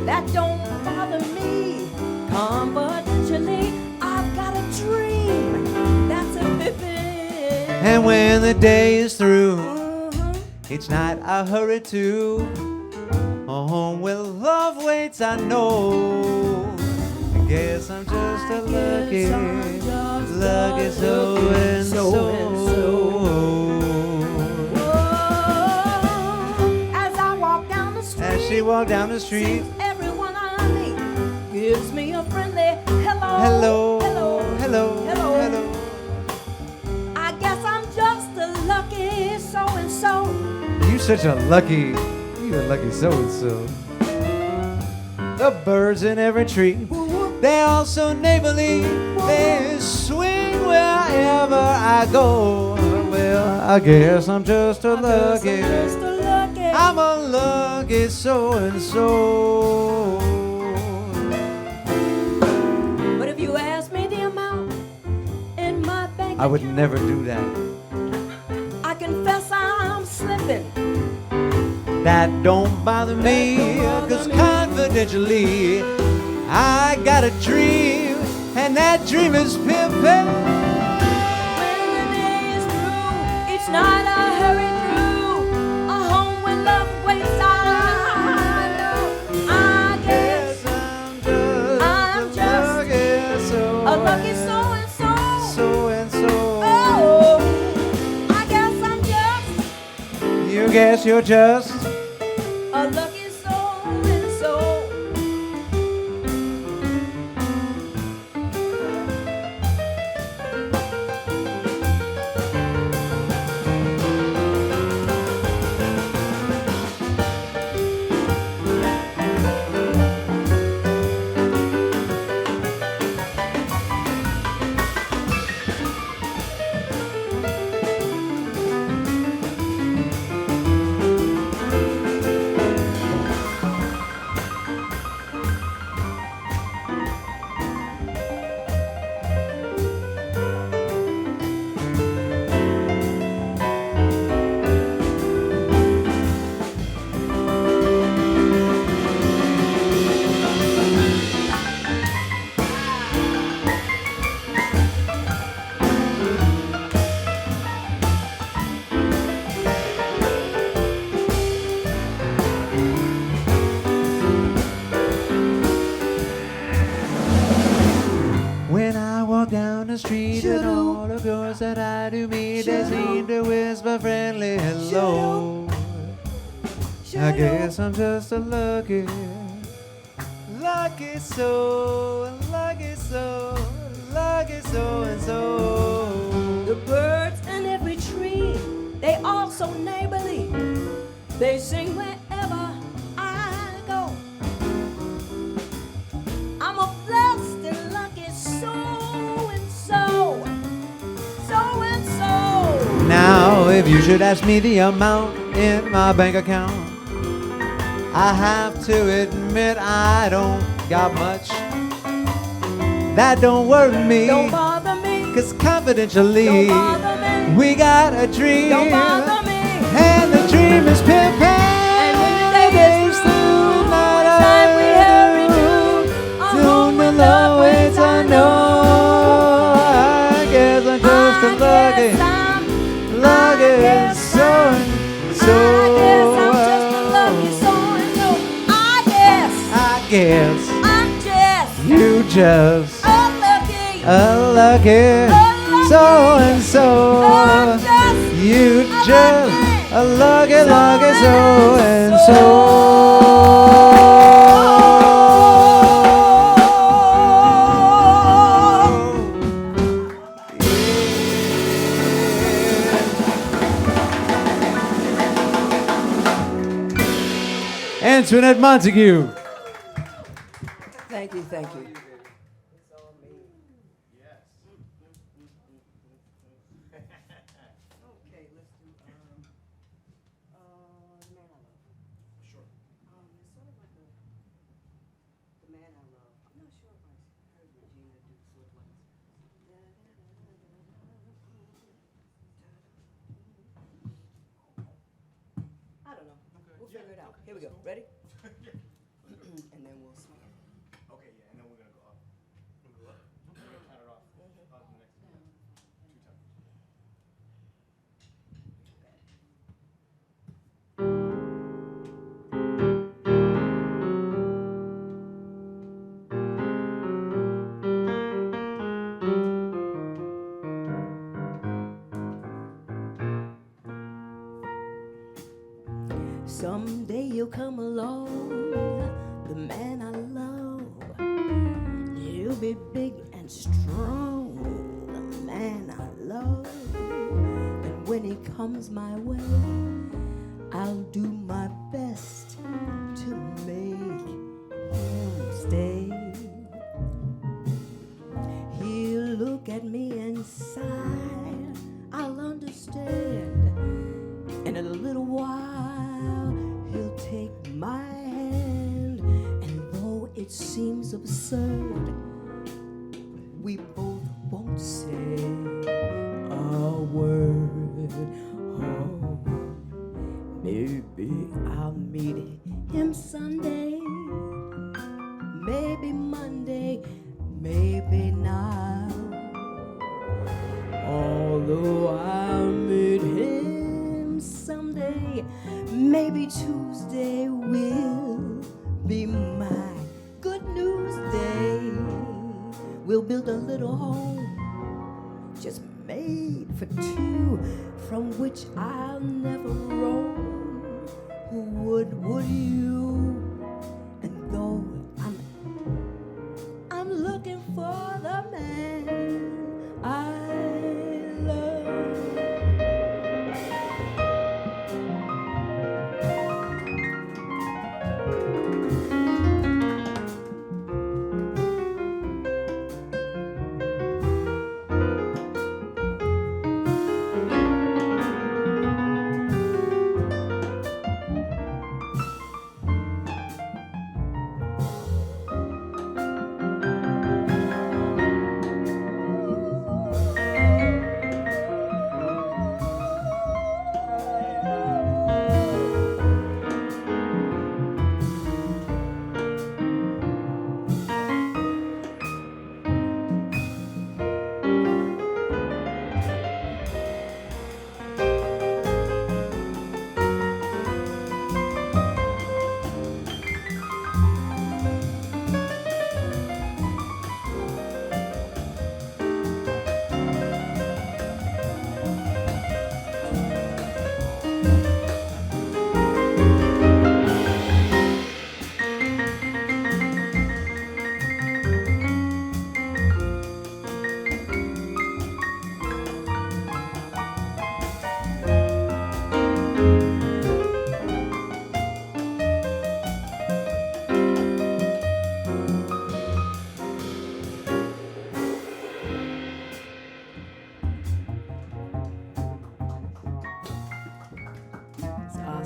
That don't bother me. Confidentially, I've got a dream. That's a pippin'. And when the day is through, it's not a hurry to home where love waits, I know. I guess I'm just a lucky so-and-so. As I walk down the street, As she walked down the street, seems everyone I meet gives me a friendly hello. hello, hello, hello, hello. hello. I guess I'm just a lucky so-and-so. You a lucky so-and-so. The birds in every tree, they all so neighborly, they swing wherever I go. Well, I guess I'm just a lucky, I'm a lucky so-and-so. But if you ask me the amount in my bank I would account, never do that. I confess I'm slipping. That don't bother me, 'cause confidentially, I got a dream, and that dream is pimpin'. When the day is through, it's not a hurry through. A home where love waits. I know. I guess I'm just a lucky so-and-so. So-and-so. Oh, I guess I'm just You guess you're just a lucky so-and-so. when I walk down the street, and all the girls that I do meet, they seem to whisper friendly hello. I guess I'm just a lucky so-and-so. The birds in every tree, they all so neighborly. They sing wherever I go. if you should ask me the amount in my bank account, I have to admit I don't got much. That don't worry me. Don't bother me. 'Cause confidentially, Don't bother me. we got a dream. Don't bother me. And the dream is pimpin'. And when the day gets through, it's time we hurry to. I'm home with love waits, I know. I guess I'm close to lucky. Lucky so and so. I guess I'm just a lucky so and so. I guess I'm just you just a lucky lucky so and so. You just a lucky so and so. Antoinette Montague. Thank you, thank you. Okay, let's do the man I love. Sure. It's sort of like the man I love. I'm not sure if I heard Regina do sort of like. I don't know. We'll figure it out. Here we go. Ready? And then we'll swing it. Okay, yeah, and then we're gonna go up. We're gonna go up. We're gonna count it off. Off the next one. 2 times. Someday you'll come along, the man I love. You'll be big and strong, the man I love. And when he comes my way, I'll do my best to make him stay. He'll look at me and sigh, I'll understand. And in a little while, he'll take my hand. And though it seems absurd, we both won't say a word. Oh, maybe I'll meet him Sunday, maybe Monday, maybe now. Although I'll meet him someday, maybe Tuesday will be my good news day. We'll build a little home just made for two, from which I'll never roam. Who would you? And though I'm looking for the man I love.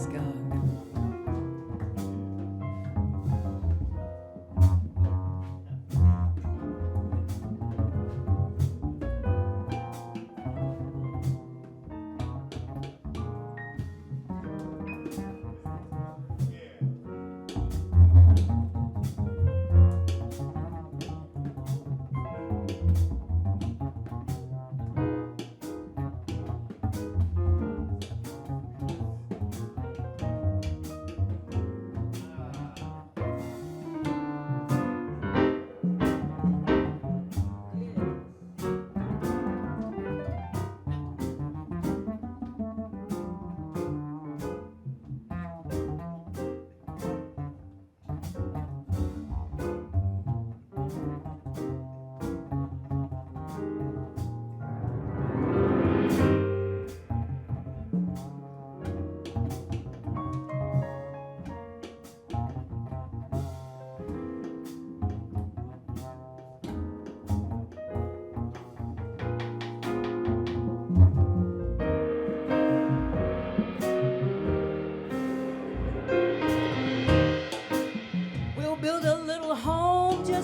Praise God.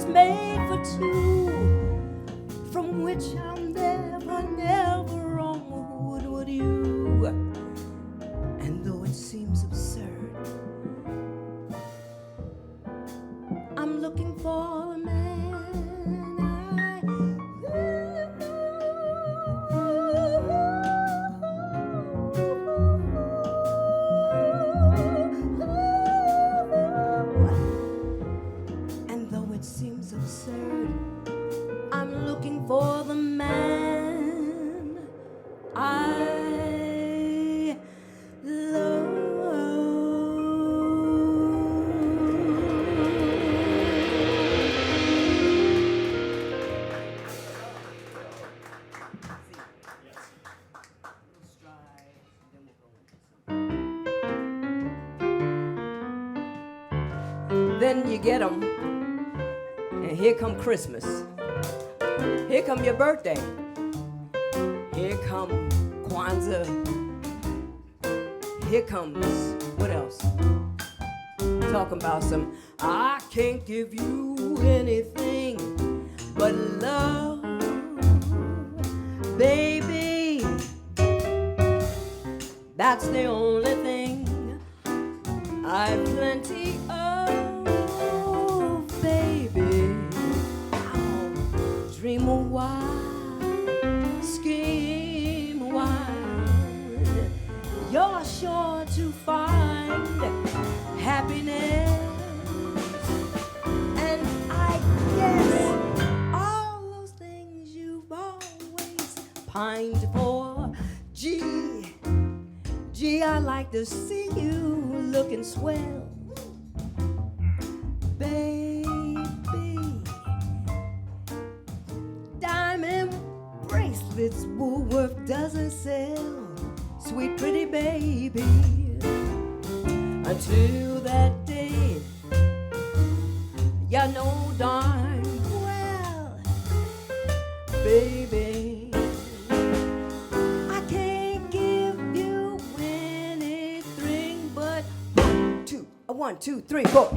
Made for two, from which I'm never on would you. And though it seems absurd, I'm looking for a man absurd. I'm looking for the man I love. Then you get 'em. And here come Christmas. Here come your birthday. Here come Kwanzaa. Here comes, what else? Talking about some, I can't give you anything but love, baby. That's the only thing I've plenty of, baby. Dream a while, scheme a while. You're sure to find happiness. And I guess all those things you've always pined for. Gee, I like to see you looking swell, baby. Bracelets Woolworth doesn't sell, sweet pretty baby. Until that day, you know darn well, baby, I can't give you anything but 1, 2, 3, 4.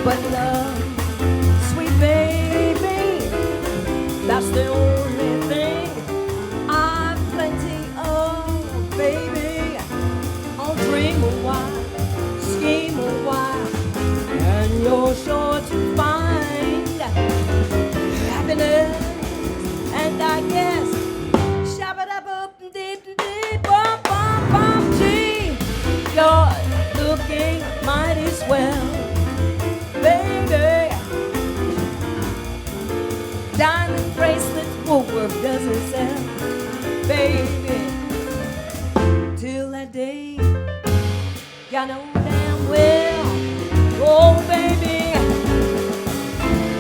but love, sweet baby, that's the only thing I've plenty of, baby. I'll dream a while, scheme a while, and you're sure to find happiness. And I guess, shabba-dabba-deep-deep-bum-bum-bum-gee, you're looking mighty swell, baby. Diamond bracelets, Woolworth doesn't sell, baby. Till that day, you know damn well, oh baby,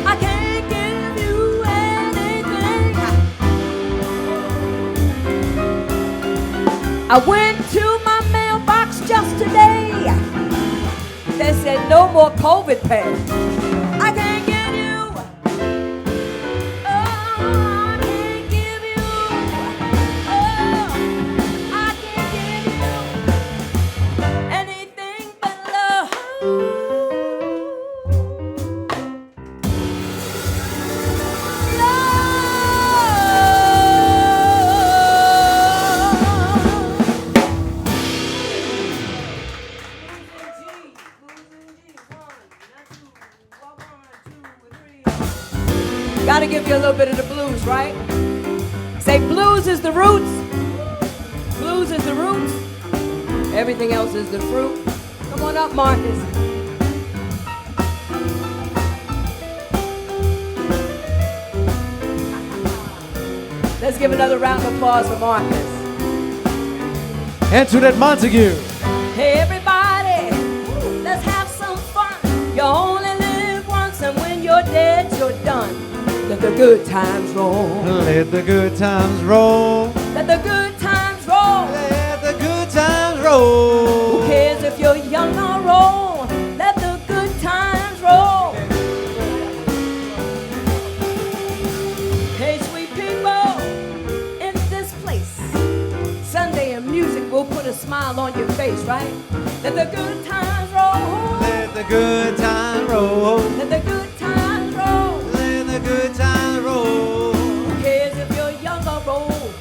I can't give you anything. I went to my mailbox just today. They said no more COVID pay. I can't get you. Oh, I can't give you. Oh, I can't give you anything but love. Gotta give you a little bit of the blues, right? Say blues is the roots. Blues is the roots. Everything else is the fruit. Come on up, Marcus. Let's give another round of applause for Marcus. Antoinette Montague. Hey everybody, let's have some fun. You only live once, and when you're dead, you're done. Let the good times roll. Let the good times roll. Let the good times roll. Let the good times roll. Who cares if you're young or old? Let the good times roll. Hey, sweet people, in this place, Sunday and music will put a smile on your face, right? Let the good times roll. Let the good times roll. Let the good times roll. Let the good times roll. Who cares if you're young or old?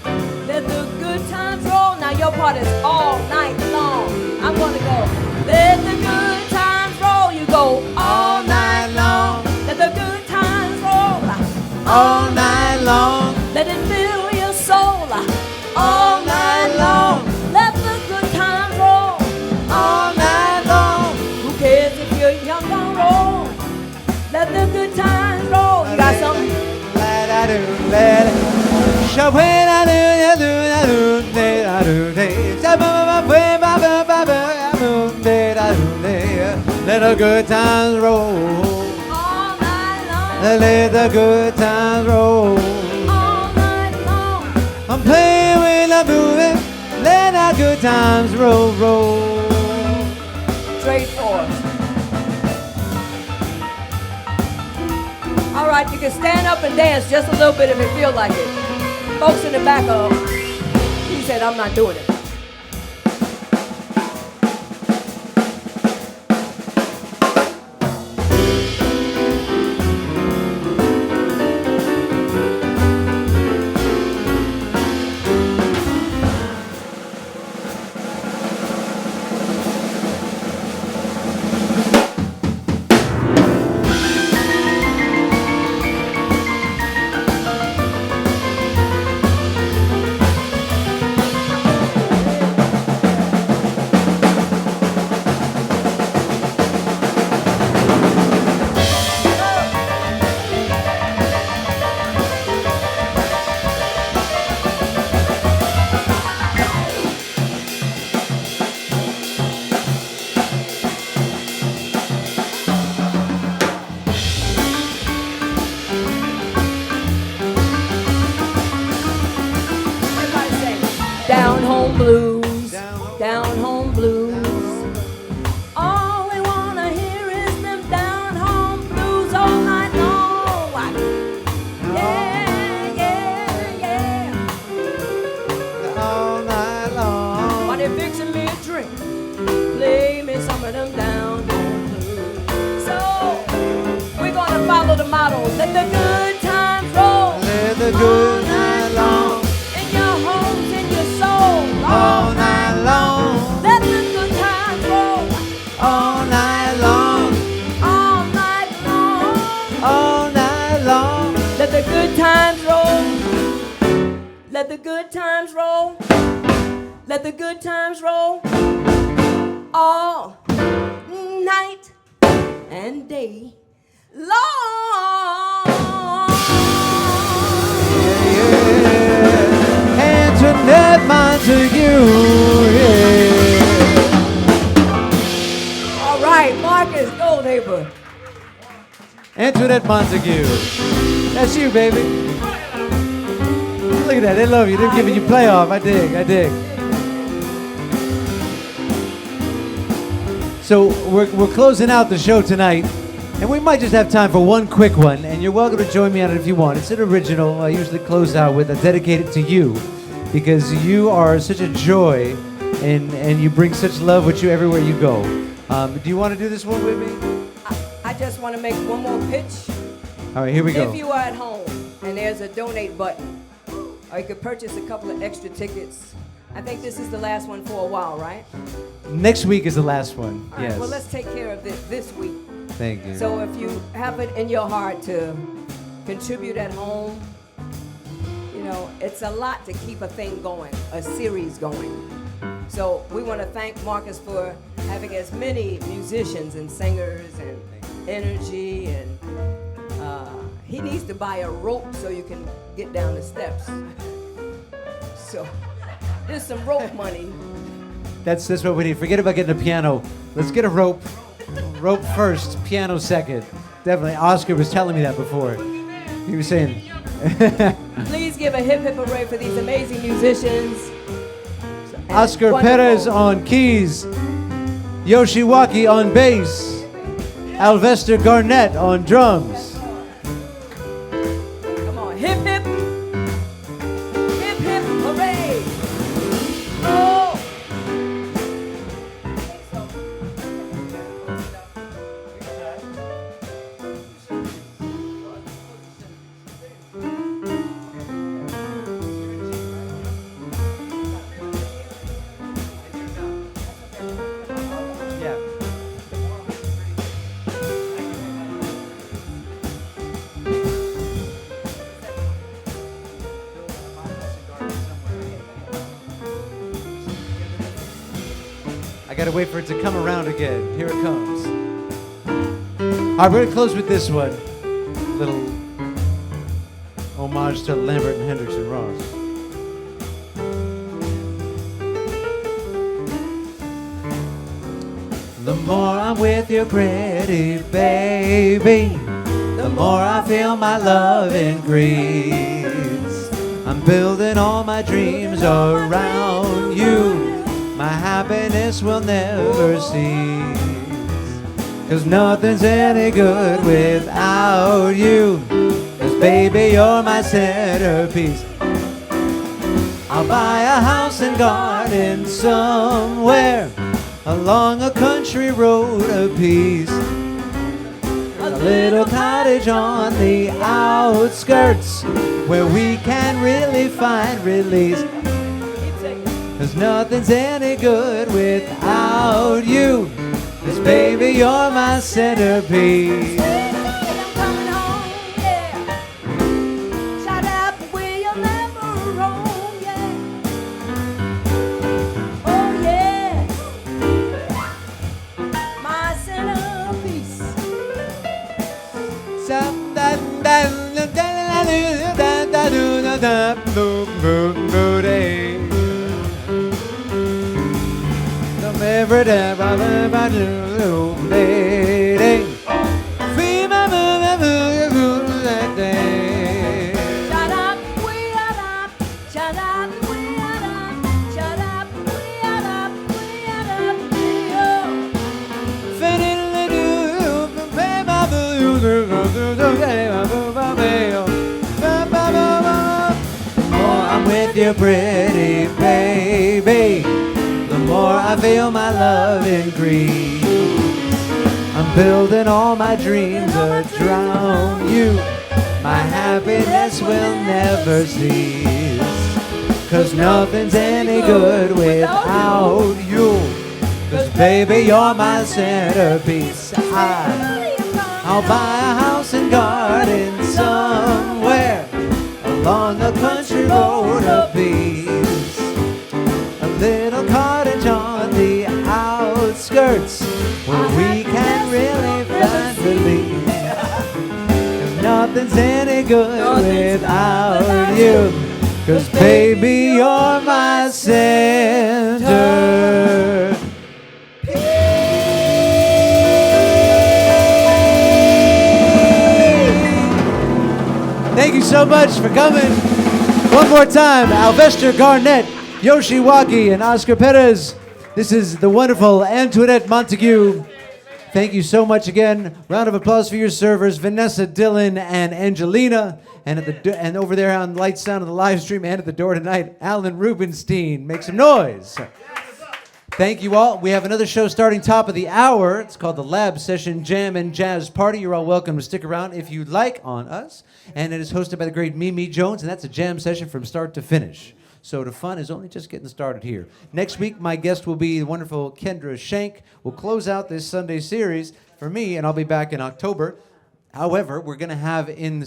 Let the good times roll. Now your part is all night long. I'm gonna go. Let the good times roll. You go all night long. Let the good times roll. All night long. Let it fill your soul. All night long. Let the good times roll. All night long. Who cares if you're young or old? Let the good times roll. You got something? Let I do, let it. Show when I do, let I do, let the good times roll. All night long. Let the good times roll. All night long. I'm playing with the movie. Let the good times roll, roll. Straight forward. All right, you can stand up and dance just a little bit if you feel like it. Folks in the back, he said, I'm not doing it. good times roll. Let the good times roll. All night and day long. Yeah. Antoinette Montague. Yeah. All right, Marcus Goldhaber. Antoinette Montague. That's you, baby. Look at that. They love you. They're giving you playoff. I dig. So we're closing out the show tonight, and we might just have time for one quick one, and you're welcome to join me on it if you want. It's an original. I usually close out with a dedicated to you, because you are such a joy, and you bring such love with you everywhere you go. Do you want to do this one with me? I just want to make one more pitch. All right, here we go. If you are at home and there's a donate button, or you could purchase a couple of extra tickets. I think this is the last one for a while, right? Next week is the last one. All Yes. right, well, let's take care of this week. Thank you. So if you have it in your heart to contribute at home, you know, it's a lot to keep a thing going, a series going. So we want to thank Marcus for having as many musicians and singers and energy, and he needs to buy a rope so you can get down the steps. So there's some rope money. That's what we need. Forget about getting a piano. Let's get a rope. Rope first, piano second. Definitely. Oscar was telling me that before. He was saying. Please give a hip hip hooray for these amazing musicians. Oscar Wonderful. Perez on keys. Yoshi Waki on bass. Alvester Garnett on drums. Come on, hip hip. Hip hip hooray. Oh. Yeah. I gotta wait for it to come around again. Here it comes. All right, we're gonna close with this one. Little homage to Lambert and Hendrickson Ross. The more I'm with you, pretty baby, the more I feel my love increase. I'm building all my dreams around you. My happiness will never cease. 'Cause nothing's any good without you. 'Cause baby, you're my centerpiece. I'll buy a house and garden somewhere along a country road apiece. A little cottage on the outskirts where we can really find release. 'Cause nothing's any good without you. 'Cause baby, you're my centerpiece. Every day, I'm with you, pretty baby. The more I feel my love increase. I'm building all my dreams around you. My happiness will never cease. 'Cause nothing's any good without you. 'Cause baby, you're my centerpiece. I'll buy a house and garden somewhere along a country road. puppies. A little cottage on the outskirts where we can really find relief. 'Cause nothing's any good without you. 'Cause baby, you're my center. Thank you so much for coming. One more time, Alvester Garnett, Yoshi Waki, and Oscar Perez. This is the wonderful Antoinette Montague. Thank you so much again. Round of applause for your servers, Vanessa, Dylan, and Angelina. And and over there on Light Sound of the live stream and at the door tonight, Alan Rubenstein. Make some noise. Thank you all. We have another show starting top of the hour. It's called the Lab Session Jam and Jazz Party. You're all welcome to stick around if you'd like on us. And it is hosted by the great Mimi Jones, and that's a jam session from start to finish. So the fun is only just getting started here. Next week, my guest will be the wonderful Kendra Shank. We'll close out this Sunday series for me, and I'll be back in October. However, we're going to have in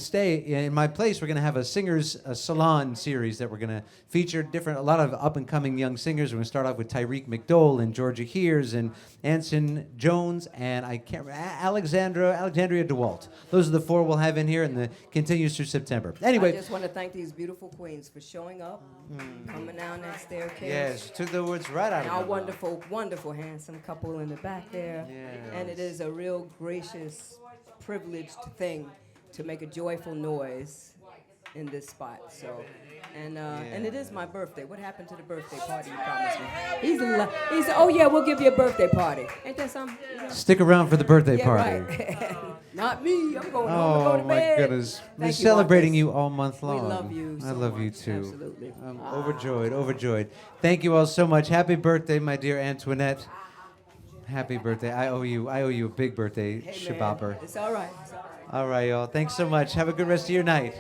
my place, we're going to have a singers salon series that we're going to feature a lot of up-and-coming young singers. We're going to start off with Tyreek McDowell and Georgia Hears and Anson Jones and Alexandria DeWalt. Those are the four we'll have in here, and it continues through September. Anyway. I just want to thank these beautiful queens for showing up, coming down that staircase. Yes, took the words right out of our it. wonderful, wonderful, handsome couple in the back there. Yes. And it is a real gracious, privileged thing to make a joyful noise in this spot. So, and it is my birthday. What happened to the birthday party you promised me? He's oh yeah, we'll give you a birthday party. Ain't that something? You know? Stick around for the birthday Yeah, party. right. Not me. I'm going home to go Oh to my bed. goodness. We're Thank you, celebrating Marcus. you all month long. We love you so I love you much. too. Absolutely. I'm overjoyed. Thank you all so much. Happy birthday, my dear Antoinette. Happy birthday. I owe you a big birthday, Hey, Shabopper. man, it's all right. All right, y'all. Thanks so much. Have a good rest of your night.